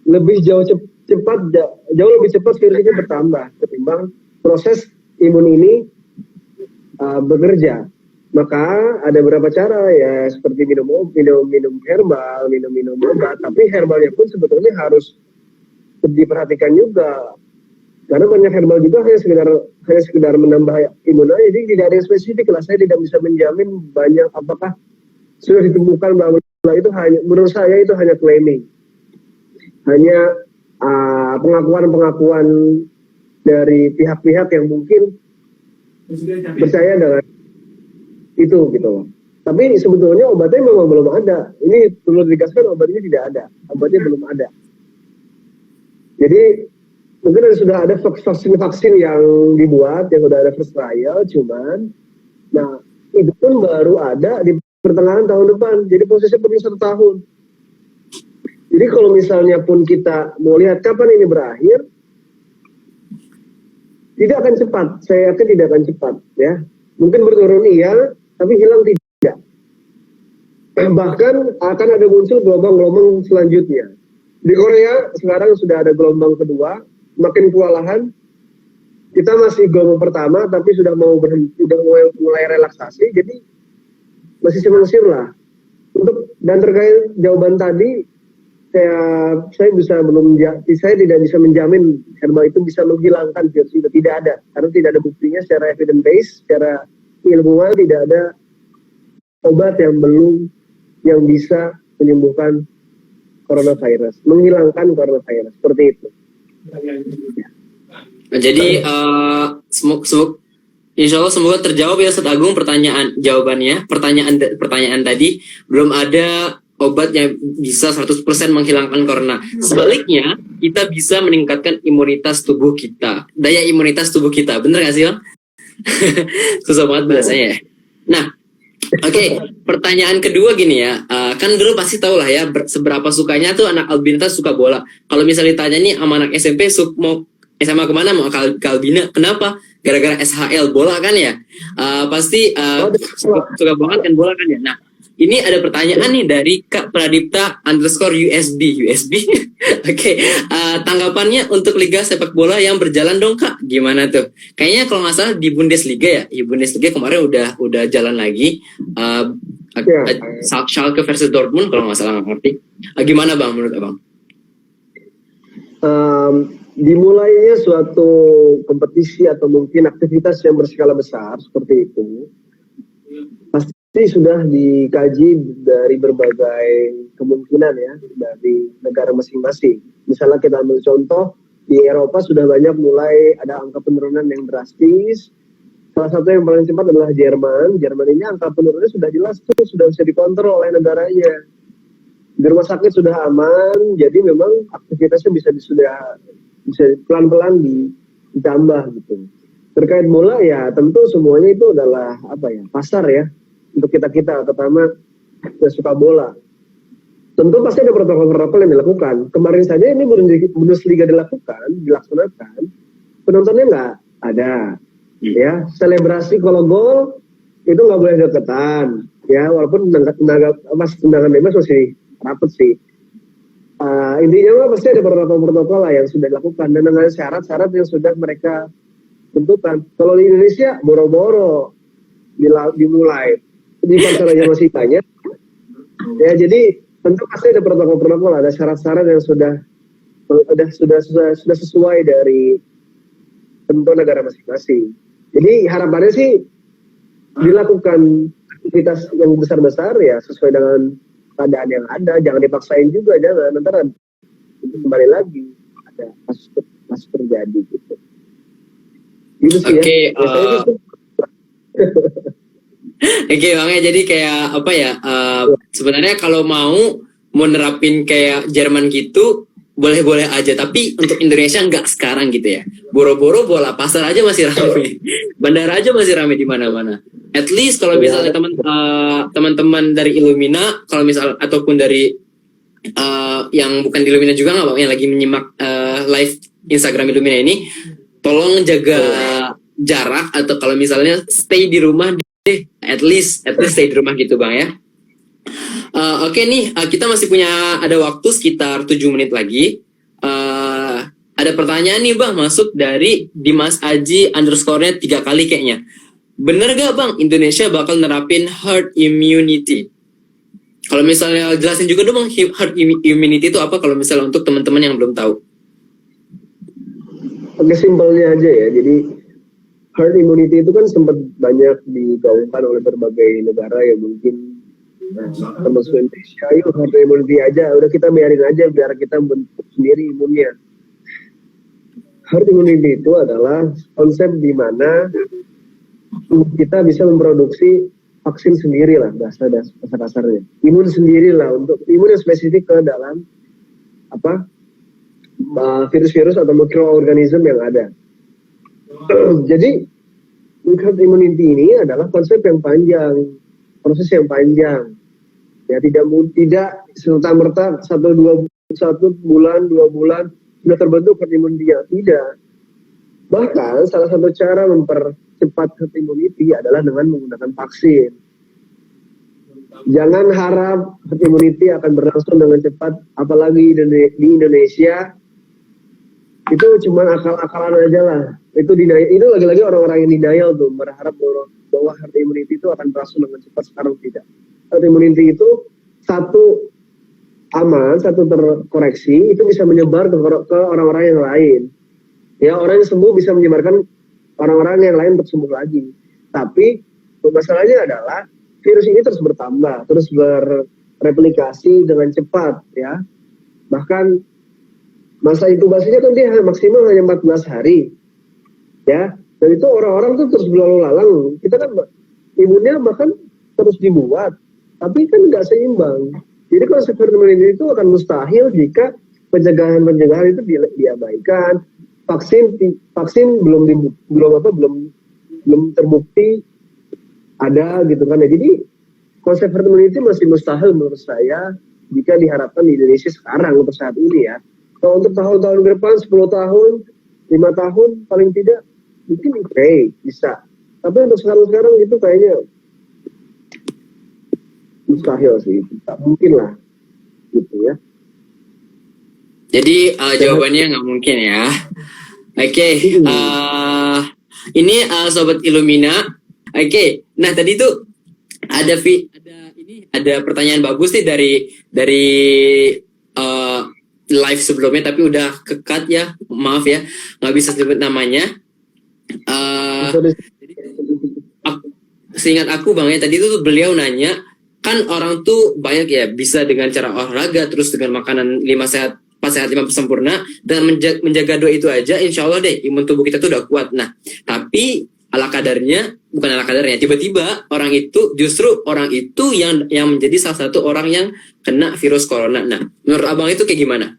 Lebih jauh lebih cepat virus itu bertambah ketimbang proses imun ini bekerja. Maka ada beberapa cara ya, seperti minum herbal, minum obat, tapi herbalnya pun sebetulnya harus diperhatikan juga. Karena banyak herbal juga hanya sekedar menambah imun aja, jadi tidak ada yang spesifik lah. Saya tidak bisa menjamin banyak apakah sudah ditemukan bahwa itu hanya, menurut saya itu hanya claiming, hanya pengakuan dari pihak-pihak yang mungkin percaya dengan itu gitu loh. Tapi sebetulnya obatnya memang belum ada. Ini perlu dikasihkan, obatnya tidak ada, obatnya belum ada. Jadi mungkin sudah ada vaksin yang dibuat, yang sudah ada first trial, cuman, nah itu pun baru ada di pertengahan tahun depan. Jadi prosesnya perlu 1 tahun. Jadi kalau misalnya pun kita mau lihat kapan ini berakhir, tidak akan cepat. Saya yakin tidak akan cepat, ya. Mungkin berturun iya, tapi hilang tidak. Bahkan akan ada muncul gelombang-gelombang selanjutnya. Di Korea sekarang sudah ada gelombang kedua, makin kewalahan. Kita masih gelombang pertama, tapi sudah mau berhenti, sudah mulai relaksasi. Jadi masih simpang-siur lah. Dan terkait jawaban tadi, saya tidak bisa menjamin herbal itu bisa menghilangkan virus itu. Tidak ada, karena tidak ada buktinya secara evidence based, secara ilmuwan tidak ada obat yang bisa menyembuhkan coronavirus, menghilangkan coronavirus seperti itu. Jadi insya Allah semoga terjawab ya Ustaz Agung jawabannya. Pertanyaan tadi belum ada obat yang bisa 100% menghilangkan corona. Sebaliknya, kita bisa meningkatkan imunitas tubuh kita, daya imunitas tubuh kita. Bener gak sih, Bang? Susah banget bahasanya ya. Nah, oke, pertanyaan kedua gini ya. Kan dulu pasti tahu lah ya seberapa sukanya tuh anak Albina suka bola. Kalau misalnya ditanya nih sama anak SMP mau SMA kemana, mau Albina, kenapa? Gara-gara SHL bola kan ya. Pasti suka banget kan bola kan ya. Nah, ini ada pertanyaan nih dari Kak Pradipta _USB. Oke, tanggapannya untuk Liga Sepak Bola yang berjalan dong Kak, gimana tuh? Kayaknya kalau nggak salah di Bundesliga ya, Bundesliga kemarin udah jalan lagi. Schalke versus Dortmund kalau nggak salah, nggak ngerti. Gimana Bang menurut Abang? Dimulainya suatu kompetisi atau mungkin aktivitas yang berskala besar seperti itu pasti sudah dikaji dari berbagai kemungkinan ya dari negara masing-masing. Misalnya kita ambil contoh di Eropa sudah banyak mulai ada angka penurunan yang drastis. Salah satu yang paling cepat adalah Jerman. Jerman ini angka penurunannya sudah jelas tuh, sudah bisa dikontrol oleh negaranya. Di rumah sakit sudah aman, jadi memang aktivitasnya bisa pelan-pelan ditambah gitu. Terkait bola ya tentu semuanya itu adalah pasar ya untuk kita terutama yang suka bola. Tentu pasti ada protokol-protokol yang dilakukan. Kemarin saja ini Bundesliga dilaksanakan, penontonnya nggak ada. Ya, selebrasi kalau gol itu nggak boleh deketan. Ya, walaupun tendangan bebas masih rapet sih. Intinya pasti ada protokol lah yang sudah dilakukan dan dengan syarat-syarat yang sudah mereka tentukan. Kalau di Indonesia boro-boro dimulai, di pasarannya masih banyak. Ya, jadi tentu pasti ada protokol, ada syarat-syarat yang sudah sesuai dari tentu negara masing-masing. Jadi harapannya sih dilakukan aktivitas yang besar-besar ya sesuai dengan keadaan yang ada, jangan dipaksain juga, jangan nanti kembali lagi ada kasus terjadi gitu. Gitu sih ya. Oke Bang ya, jadi kayak apa ya, sebenarnya kalau mau nerapin kayak Jerman gitu boleh-boleh aja, tapi untuk Indonesia nggak sekarang gitu ya. Boro-boro bola pasar aja masih ramai, bandara aja masih ramai di mana-mana. At least kalau misalnya teman-teman dari Illumina, kalau misal ataupun dari yang bukan di Illumina juga nggak Bang, yang lagi menyimak live Instagram Illumina ini, tolong jaga jarak atau kalau misalnya stay di rumah deh, at least stay di rumah gitu Bang ya. Oke nih, kita masih punya ada waktu sekitar 7 menit lagi. Ada pertanyaan nih Bang, masuk dari Dimas Aji _nya 3 kali kayaknya. Bener gak Bang, Indonesia bakal nerapin herd immunity? Kalau misalnya jelasin juga dong Bang, herd immunity itu apa kalau misalnya untuk teman-teman yang belum tahu? Oke, simpelnya aja ya. Jadi herd immunity itu kan sempat banyak digaungkan oleh berbagai negara yang mungkin termasuk Indonesia. Yuk herd immunity aja, udah kita biarin aja biar kita bentuk sendiri imunnya. Herd immunity itu adalah konsep di mana kita bisa memproduksi vaksin sendiri lah, dasar-dasarnya. Imun sendiri lah, untuk imun yang spesifik ke dalam virus-virus atau mikroorganisme yang ada. Jadi herd immunity ini adalah konsep yang panjang, proses yang panjang. Ya, tidak serta-merta 1 bulan 2 bulan sudah terbentuk herd immunity. Tidak. Bahkan salah satu cara mempercepat herd immunity adalah dengan menggunakan vaksin. Jangan harap herd immunity akan berlangsung dengan cepat, apalagi di Indonesia. Itu cuma akal-akalan aja lah. Itu lagi-lagi orang-orang yang denial tuh, berharap bahwa herd immunity itu akan berlangsung dengan cepat. Sekarang tidak. Herd immunity itu satu aman, satu terkoreksi, itu bisa menyebar ke orang-orang yang lain. Ya, orang yang sembuh bisa menyebarkan orang-orang yang lain untuk sembuh lagi. Tapi masalahnya adalah virus ini terus bertambah, terus bereplikasi dengan cepat, ya. Bahkan masa inkubasinya kan dia maksimal hanya 14 hari, ya. Dan itu orang-orang tuh terus berlalu lalang. Kita kan imunnya bahkan terus dibuat, tapi kan nggak seimbang. Jadi konsep herd immunity itu akan mustahil jika pencegahan itu diabaikan. Vaksin belum terbukti ada gitu kan ya. Jadi konsep herd immunity masih mustahil menurut saya jika diharapkan di Indonesia sekarang untuk saat ini ya. Kalau untuk tahun-tahun ke depan 10 tahun, 5 tahun paling tidak mungkin bisa. Tapi untuk sekarang itu kayaknya mustahil sih, tak mungkin lah gitu ya. Jadi jawabannya nggak mungkin ya. Oke, ini sobat Illumina. Oke, nah tadi tuh ada pertanyaan bagus nih dari live sebelumnya, tapi udah ke-cut ya, maaf ya, nggak bisa sebut namanya. Seingat aku Bang ya, tadi tuh beliau nanya, kan orang tuh banyak ya bisa dengan cara olahraga, terus dengan makanan 5 sehat, 4 sehat 5 sempurna, dan menjaga doa itu aja, insya Allah deh imun tubuh kita tuh udah kuat. Nah, tapi bukan ala kadarnya, tiba-tiba orang itu yang menjadi salah satu orang yang kena virus corona. Nah, menurut Abang itu kayak gimana?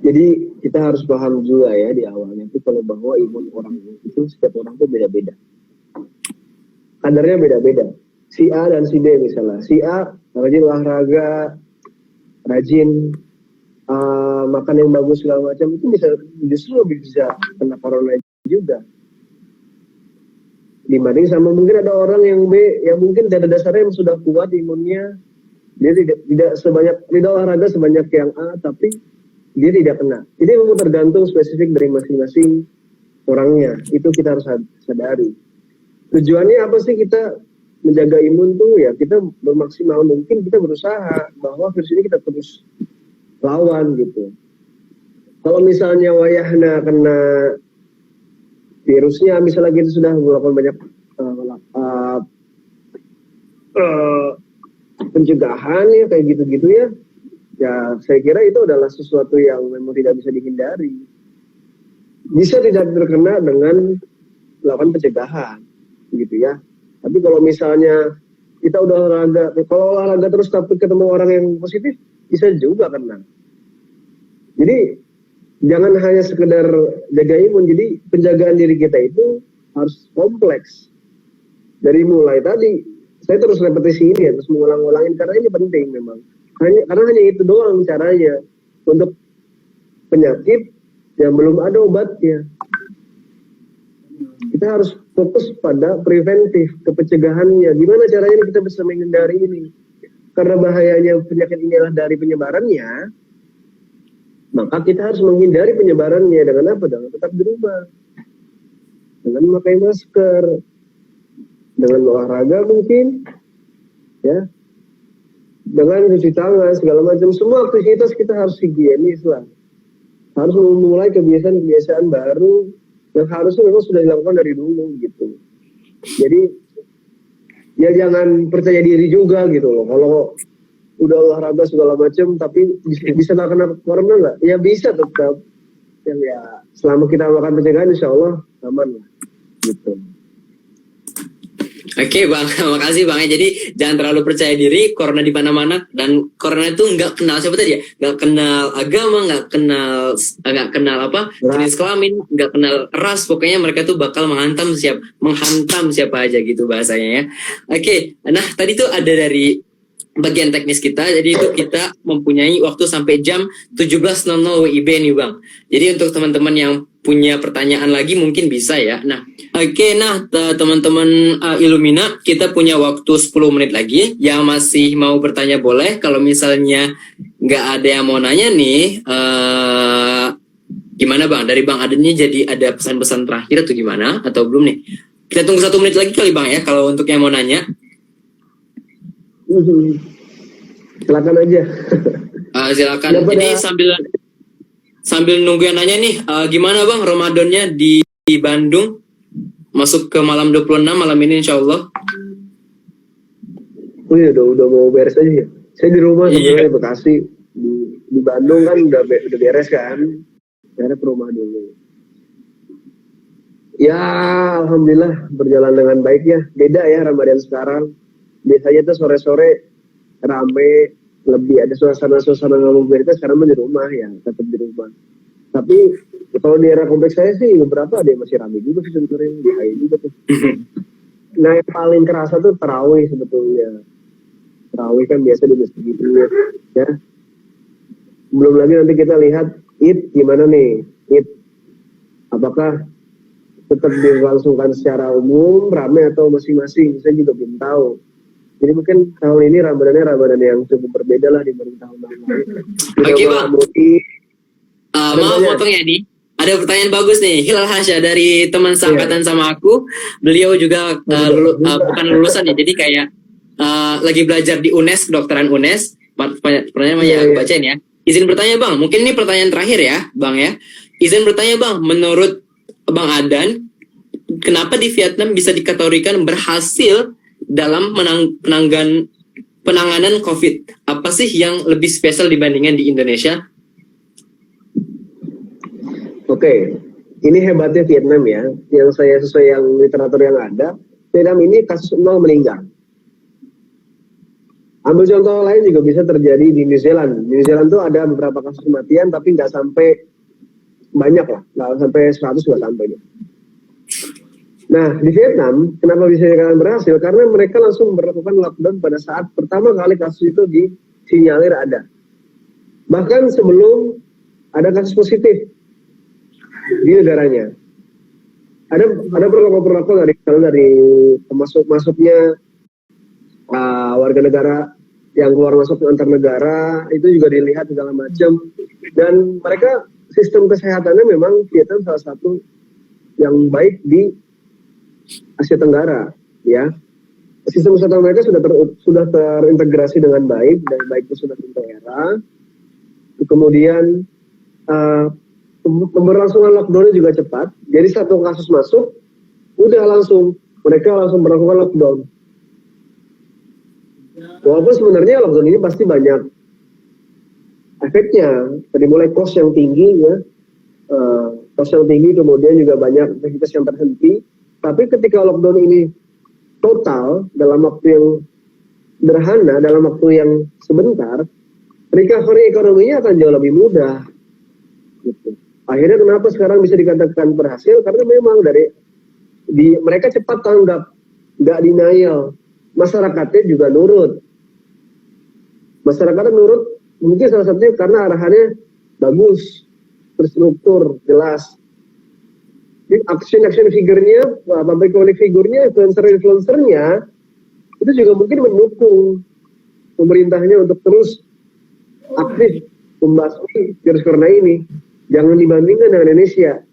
Jadi kita harus paham juga ya di awalnya itu kalau bahwa imun orang itu setiap orang tuh beda-beda. Kadarnya beda-beda. Si A dan si B misalnya. Si A rajin olahraga, rajin makan yang bagus segala macam, itu justru lebih bisa kena corona juga. Dibanding sama mungkin ada orang yang B yang mungkin pada dasarnya yang sudah kuat imunnya, dia tidak olahraga sebanyak yang A, tapi dia tidak kena. Jadi memang tergantung spesifik dari masing-masing orangnya. Itu kita harus sadari. Tujuannya apa sih kita menjaga imun tuh ya, kita bermaksimal mungkin kita berusaha bahwa virus ini kita terus lawan gitu. Kalau misalnya wayahna kena virusnya, misalnya kita sudah melakukan banyak pencegahan ya kayak gitu-gitu ya, ya saya kira itu adalah sesuatu yang memang tidak bisa dihindari. Bisa tidak terkena dengan melakukan pencegahan gitu ya. Tapi kalau misalnya kita udah olahraga terus tapi ketemu orang yang positif, bisa juga kena. Jadi jangan hanya sekedar jaga imun, jadi penjagaan diri kita itu harus kompleks. Dari mulai tadi, saya terus repetisi ini ya, terus mengulang-ulangin karena ini penting memang. Karena hanya itu doang caranya untuk penyakit yang belum ada obatnya. Kita kita harus fokus pada preventif, ke pencegahannya. Gimana caranya kita bisa menghindari ini? Karena bahayanya penyakit ini adalah dari penyebarannya, maka kita harus menghindari penyebarannya dengan apa? Dengan tetap di rumah, dengan memakai masker, dengan olahraga mungkin, ya, dengan cuci tangan segala macam. Semua aktivitas kita harus higienis lah, harus memulai kebiasaan-kebiasaan baru yang harusnya memang sudah dilakukan dari dulu gitu. Jadi ya jangan percaya diri juga gitu loh. Kalau udah olahraga segala macam tapi bisa nggak kena corona nggak? Ya bisa tetap. Ya selama kita melakukan pencegahan insya Allah aman lah gitu. Oke Bang, makasih Bang ya. Jadi jangan terlalu percaya diri, corona di mana-mana, dan corona itu nggak kenal siapa tadi ya, nggak kenal agama, nggak kenal apa jenis kelamin, nggak kenal ras, pokoknya mereka tuh bakal menghantam siapa aja gitu bahasanya ya. Oke, nah tadi tuh ada dari bagian teknis kita, jadi itu kita mempunyai waktu sampai jam 17.00 WIB nih Bang. Jadi untuk teman-teman yang punya pertanyaan lagi mungkin bisa ya. Nah, oke, nah teman-teman Illumina, kita punya waktu 10 menit lagi. Yang masih mau bertanya boleh. Kalau misalnya nggak ada yang mau nanya nih, gimana Bang? Dari Bang Aden nih jadi ada pesan-pesan terakhir atau gimana? Atau belum nih? Kita tunggu 1 menit lagi kali Bang ya, kalau untuk yang mau nanya. Silakan aja. Silakan. Jadi sambil nunggu yang nanya nih, gimana Bang Ramadannya di Bandung? Masuk ke malam 26 malam ini insya Allah. Oh iya, udah mau beres aja ya. Saya di rumah sebenarnya di Bekasi. Di Bandung kan udah beres kan. Saya ke rumah dulu. Ya alhamdulillah berjalan dengan baik ya. Beda ya Ramadan sekarang. Biasanya tuh sore-sore rame, lebih ada suasana mobilitas, sekarang di rumah ya, tetap di rumah. Tapi kalau di daerah kompleks saya sih beberapa ada yang masih rame juga sih sebenarnya, bahaya juga tuh. Nah yang paling kerasa tuh tarawih sebetulnya. Tarawih kan biasa di masjid ya. Belum lagi nanti kita lihat Id gimana nih, Id apakah tetap dilangsungkan secara umum, rame atau masing-masing, saya juga belum tahu. Jadi mungkin tahun ini Ramadan yang cukup berbeda lah dibanding tahun-tahun lain. Oke Bang. Maaf potong ya nih. Ada pertanyaan bagus nih, Hilal Hasya dari teman seangkatan sama aku. Beliau juga bukan lulusan ya, jadi kayak lagi belajar di UNES, kedokteran UNES. Pertanyaannya aku bacain ya. Izin bertanya Bang, mungkin ini pertanyaan terakhir ya Bang ya. Izin bertanya Bang, menurut Bang Adan, kenapa di Vietnam bisa dikategorikan berhasil dalam penanganan COVID? Apa sih yang lebih spesial dibandingkan di Indonesia? Oke, ini hebatnya Vietnam ya. Yang saya sesuai yang literatur yang ada, Vietnam ini kasus 0 meninggal. Ambil contoh lain juga bisa terjadi di New Zealand. Di New Zealand tuh ada beberapa kasus kematian, tapi nggak sampai banyak lah, nggak sampai 100 nggak sampai deh. Nah, di Vietnam, kenapa bisa dikatakan berhasil? Karena mereka langsung melakukan lockdown pada saat pertama kali kasus itu disinyalir ada. Bahkan sebelum ada kasus positif di negaranya. Ada protokol dari masuknya warga negara yang keluar masuk antar negara, itu juga dilihat segala macam. Dan mereka sistem kesehatannya memang Vietnam salah satu yang baik di Asia Tenggara, ya. Sistem kesehatan mereka sudah terintegrasi dengan baik, dan baik itu sudah di daerah. Kemudian pemberlangsungan lockdown juga cepat. Jadi satu kasus masuk, mereka langsung melakukan lockdown. Walaupun sebenarnya lockdown ini pasti banyak efeknya. Tadi mulai cost yang tinggi, ya, kemudian juga banyak aktivitas yang terhenti. Tapi ketika lockdown ini total dalam waktu yang sederhana, dalam waktu yang sebentar, recovery ekonominya akan jauh lebih mudah. Gitu. Akhirnya kenapa sekarang bisa dikatakan berhasil? Karena memang mereka cepat tanggap, nggak denial. Masyarakatnya juga nurut. Masyarakatnya nurut mungkin salah satunya karena arahannya bagus, terstruktur, jelas. Jadi action figurnya, public figurnya, influencernya itu juga mungkin mendukung pemerintahnya untuk terus aktif membasmi virus corona ini. Jangan dibandingkan dengan Indonesia,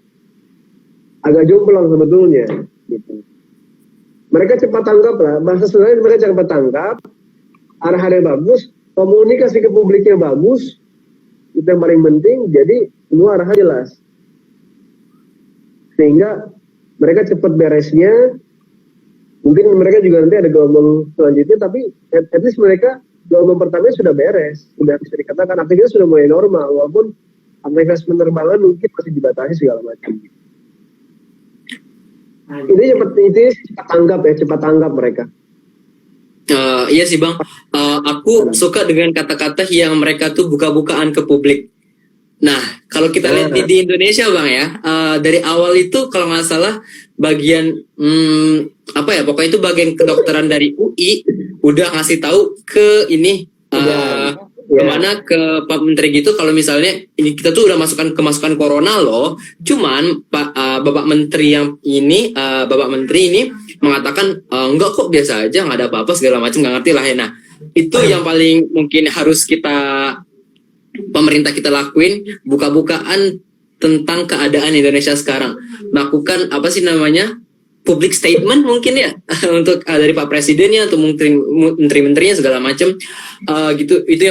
agak jomplang sebetulnya. Gitu. Mereka cepat tanggap lah, bahasa sebenarnya mereka cepat tanggap, arahannya bagus, komunikasi ke publiknya bagus, itu yang paling penting. Jadi semua arahan jelas, sehingga mereka cepat beresnya. Mungkin mereka juga nanti ada gelombang selanjutnya, tapi at least mereka gelombang pertamanya sudah beres, sudah bisa dikatakan aktivitas sudah mulai normal, walaupun aktivitas penerbangan mungkin masih dibatasi segala macam. Ini cepat tanggap mereka. Iya sih bang, aku suka dengan kata-kata yang mereka tuh buka-bukaan ke publik. Nah, kalau kita lihat di Indonesia bang ya, dari awal itu kalau nggak salah bagian pokoknya itu bagian kedokteran dari UI udah ngasih tahu ke ini kemana ke Pak Menteri gitu, kalau misalnya ini kita tuh udah kemasukan corona loh. Cuman Bapak Menteri ini mengatakan enggak kok, biasa aja, nggak ada apa-apa segala macam, nggak ngerti lah ya. Nah, itu yang paling mungkin harus pemerintah kita lakuin, buka-bukaan tentang keadaan Indonesia sekarang, melakukan public statement mungkin ya untuk dari Pak Presidennya atau menteri-menterinya segala macam gitu. Itu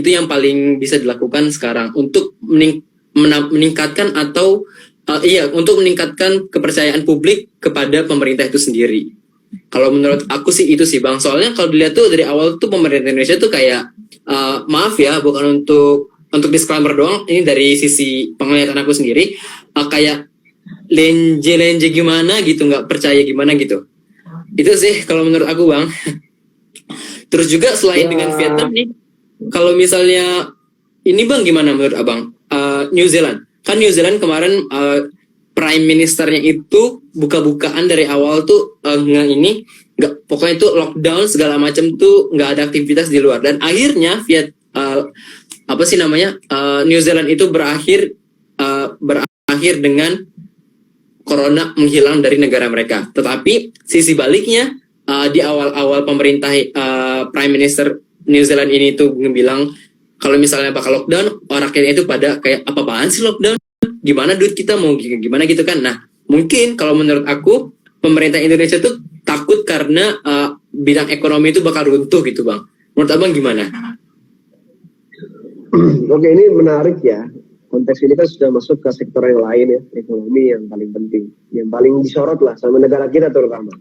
yang paling bisa dilakukan sekarang untuk meningkatkan untuk meningkatkan kepercayaan publik kepada pemerintah itu sendiri. Kalau menurut aku sih itu sih bang, soalnya kalau dilihat tuh dari awal tuh pemerintah Indonesia tuh kayak maaf ya, bukan untuk disclaimer doang, ini dari sisi penglihatan aku sendiri, kayak lenje gimana gitu, nggak percaya gimana gitu. Itu sih kalau menurut aku bang. Terus juga selain dengan Vietnam nih, kalau misalnya ini bang, gimana menurut abang New Zealand? Kan New Zealand kemarin Prime Ministernya itu buka-bukaan dari awal tuh pokoknya itu lockdown segala macam tuh, nggak ada aktivitas di luar, dan akhirnya New Zealand itu berakhir dengan corona menghilang dari negara mereka. Tetapi sisi baliknya di awal-awal pemerintah Prime Minister New Zealand ini tuh bilang kalau misalnya bakal lockdown, rakyatnya itu pada kayak apa-apaan sih lockdown? Gimana duit kita mau gimana gitu kan? Nah, mungkin kalau menurut aku pemerintah Indonesia tuh takut karena bidang ekonomi itu bakal runtuh gitu bang. Menurut abang gimana? Oke, ini menarik ya. Konteks ini kan sudah masuk ke sektor yang lain ya, ekonomi yang paling penting, yang paling disorot lah sama negara kita terutama.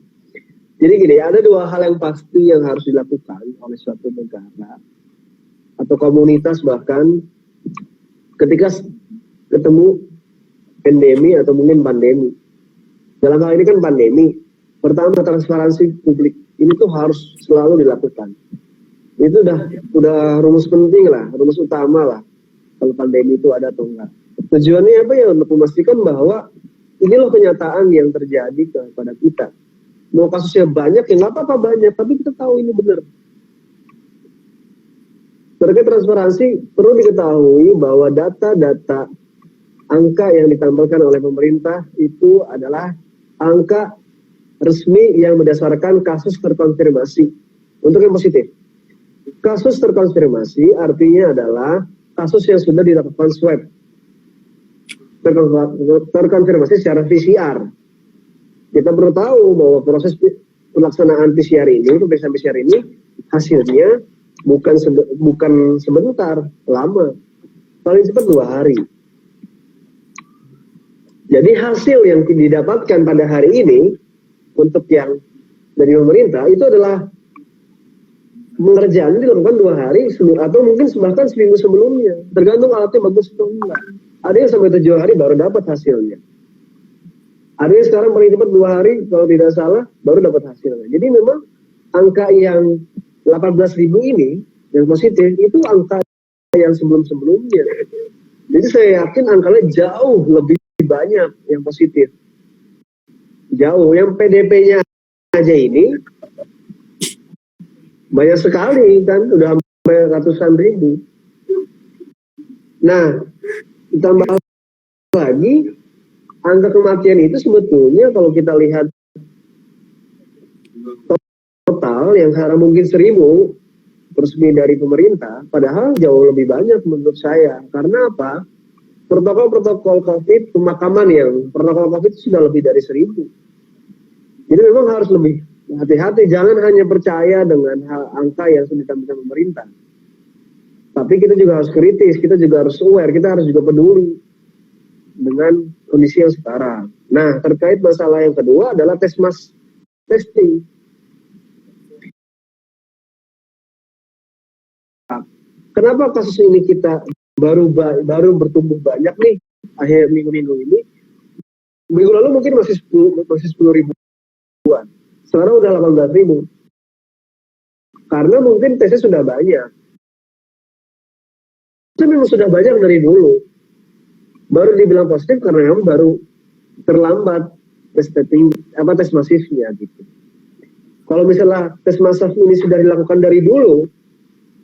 Jadi gini, ada dua hal yang pasti yang harus dilakukan oleh suatu negara atau komunitas bahkan ketika ketemu endemi atau mungkin pandemi. Dalam hal ini kan pandemi. Pertama, transparansi publik ini tuh harus selalu dilakukan. Itu udah rumus penting lah, rumus utama lah. Kalau pandemi itu ada atau enggak. Tujuannya apa ya? Untuk memastikan bahwa ini loh kenyataan yang terjadi kepada kita. Mau kasusnya banyak ya nggak apa-apa banyak, tapi kita tahu ini benar. Terkait transparansi, perlu diketahui bahwa data-data angka yang ditampilkan oleh pemerintah itu adalah angka resmi yang berdasarkan kasus terkonfirmasi. Untuk yang positif, kasus terkonfirmasi artinya adalah kasus yang sudah dilakukan swab, terkonfirmasi secara PCR. Kita perlu tahu bahwa proses pelaksanaan PCR ini, pemeriksaan PCR ini, hasilnya bukan sebentar, lama, paling cepat 2 hari. Jadi hasil yang didapatkan pada hari ini untuk yang dari pemerintah itu adalah pengerjaan dilakukan 2 hari atau mungkin bahkan seminggu sebelumnya, tergantung alatnya bagus atau enggak. Ada yang sampai 7 hari baru dapat hasilnya. Ada yang sekarang paling cepat 2 hari kalau tidak salah baru dapat hasilnya. Jadi memang angka yang 18.000 ini yang positif itu angka yang sebelum-sebelumnya. Jadi saya yakin angkanya jauh lebih banyak yang positif. Jauh. Yang PDP-nya aja ini banyak sekali kan, udah sampai ratusan ribu. Nah, ditambah lagi angka kematian itu sebetulnya kalau kita lihat total yang sekarang mungkin 1.000 resmi dari pemerintah, padahal jauh lebih banyak menurut saya. Karena apa? Protokol COVID, pemakaman yang protokol COVID sudah lebih dari 1.000. Jadi memang harus lebih hati-hati, jangan hanya percaya dengan angka yang sudah ditampilkan pemerintah. Tapi kita juga harus kritis, kita juga harus aware, kita harus juga peduli dengan kondisi yang sekarang. Nah, terkait masalah yang kedua adalah testing. Kenapa kasus ini kita baru bertumbuh banyak nih akhir minggu ini? Minggu lalu mungkin masih 10 ribuan. Sekarang udah 18 ribu. Karena mungkin tesnya sudah banyak. Itu memang sudah banyak dari dulu. Baru dibilang positif karena memang baru terlambat tes masifnya gitu. Kalau misalnya tes masif ini sudah dilakukan dari dulu,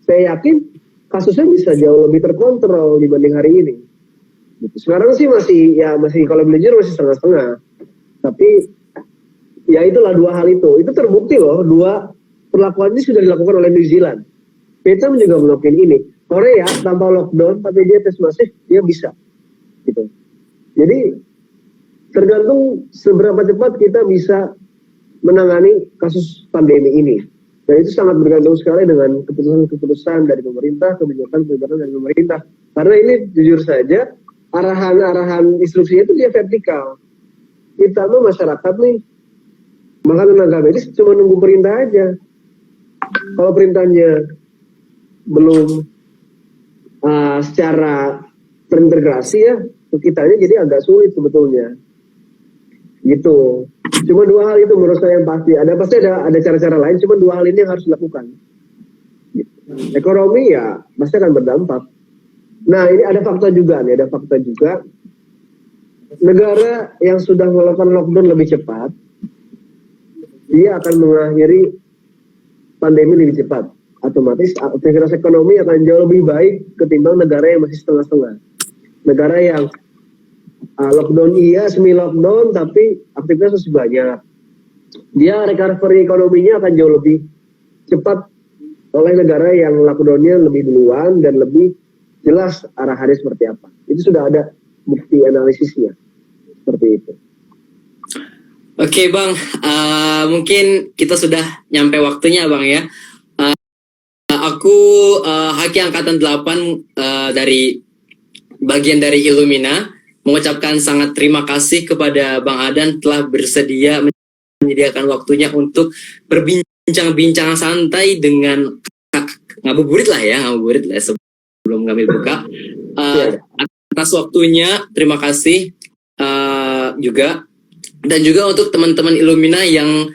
saya yakin kasusnya bisa jauh lebih terkontrol dibanding hari ini. Gitu. Sekarang sih masih kalau belajar masih setengah-setengah. Tapi ya itulah dua hal itu. Itu terbukti loh, dua perlakuan ini sudah dilakukan oleh New Zealand. Vietnam juga melakukan ini. Korea tanpa lockdown tapi dia tes masif, dia bisa. Gitu. Jadi tergantung seberapa cepat kita bisa menangani kasus pandemi ini. Dan itu sangat bergantung sekali dengan keputusan-keputusan dari pemerintah, kebijakan-kebijakan dari pemerintah. Karena ini jujur saja, arahan instruksinya itu dia vertikal. Kita tuh masyarakat nih, bahkan tenaga medis cuma nunggu perintah aja. Kalau perintahnya belum secara terintegrasi ya, kitanya jadi agak sulit sebetulnya. Gitu. Cuma dua hal itu menurut saya yang pasti. Pasti ada cara-cara lain, cuma dua hal ini yang harus dilakukan. Gitu. Ekonomi ya pasti akan berdampak. Nah ini ada fakta juga. Negara yang sudah melakukan lockdown lebih cepat, dia akan mengakhiri pandemi lebih cepat. Otomatis aktivitas ekonomi akan jauh lebih baik ketimbang negara yang masih setengah-setengah. Negara yang lockdown semi lockdown tapi aktivitas masih banyak. Dia recovery ekonominya akan jauh lebih cepat oleh negara yang lockdownnya lebih duluan dan lebih jelas arahannya seperti apa. Itu sudah ada bukti analisisnya seperti itu. Oke Bang, mungkin kita sudah nyampe waktunya Bang ya. Aku Haki Angkatan 8 dari bagian dari Illumina mengucapkan sangat terima kasih kepada Bang Adan telah bersedia menyediakan waktunya untuk berbincang-bincang santai dengan ngabuburit lah sebelum kami buka. Atas waktunya terima kasih juga, dan juga untuk teman-teman Illumina yang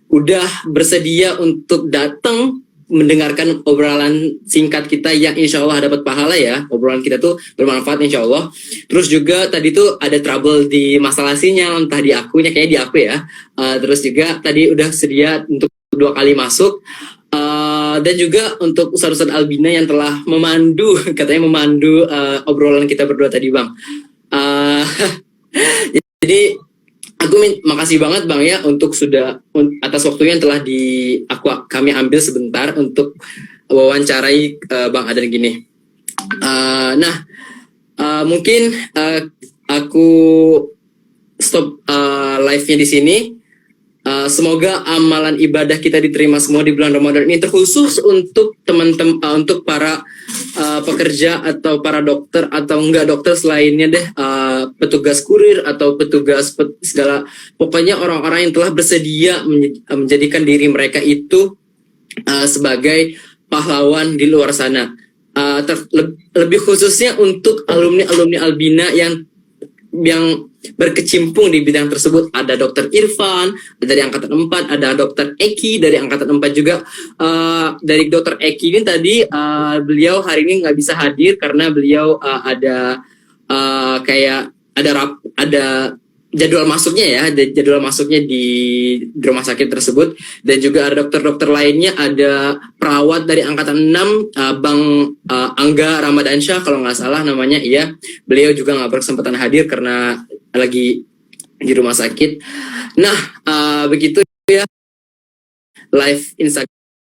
udah bersedia untuk datang mendengarkan obrolan singkat kita yang insya Allah dapat pahala ya. Obrolan kita tuh bermanfaat insya Allah. Terus juga tadi tuh ada trouble di masalah sinyal, entah di akunya, kayaknya di aku ya. Terus juga tadi udah sedia untuk 2 kali masuk. Dan juga untuk Ustadz Albina yang telah katanya memandu obrolan kita berdua tadi Bang. Jadi aku makasih banget Bang ya untuk atas waktunya yang telah kami ambil sebentar untuk wawancarai Bang Adan gini. Mungkin aku stop live-nya di sini. Semoga amalan ibadah kita diterima semua di bulan Ramadan ini, terkhusus untuk teman-teman, untuk para pekerja atau para dokter atau enggak dokter selainnya deh, petugas kurir atau petugas segala, pokoknya orang-orang yang telah bersedia menjadikan diri mereka itu sebagai pahlawan di luar sana. Lebih khususnya untuk alumni Albina yang berkecimpung di bidang tersebut. Ada Dr. Irfan dari Angkatan 4, ada Dr. Eki dari Angkatan 4 juga. Dari Dr. Eki ini tadi beliau hari ini nggak bisa hadir karena beliau ada jadwal masuknya di rumah sakit tersebut. Dan juga ada dokter-dokter lainnya, ada perawat dari Angkatan 6, Bang Angga Ramadansyah kalau nggak salah namanya, iya. Beliau juga nggak berkesempatan hadir karena lagi di rumah sakit. Nah, begitu ya live Instagram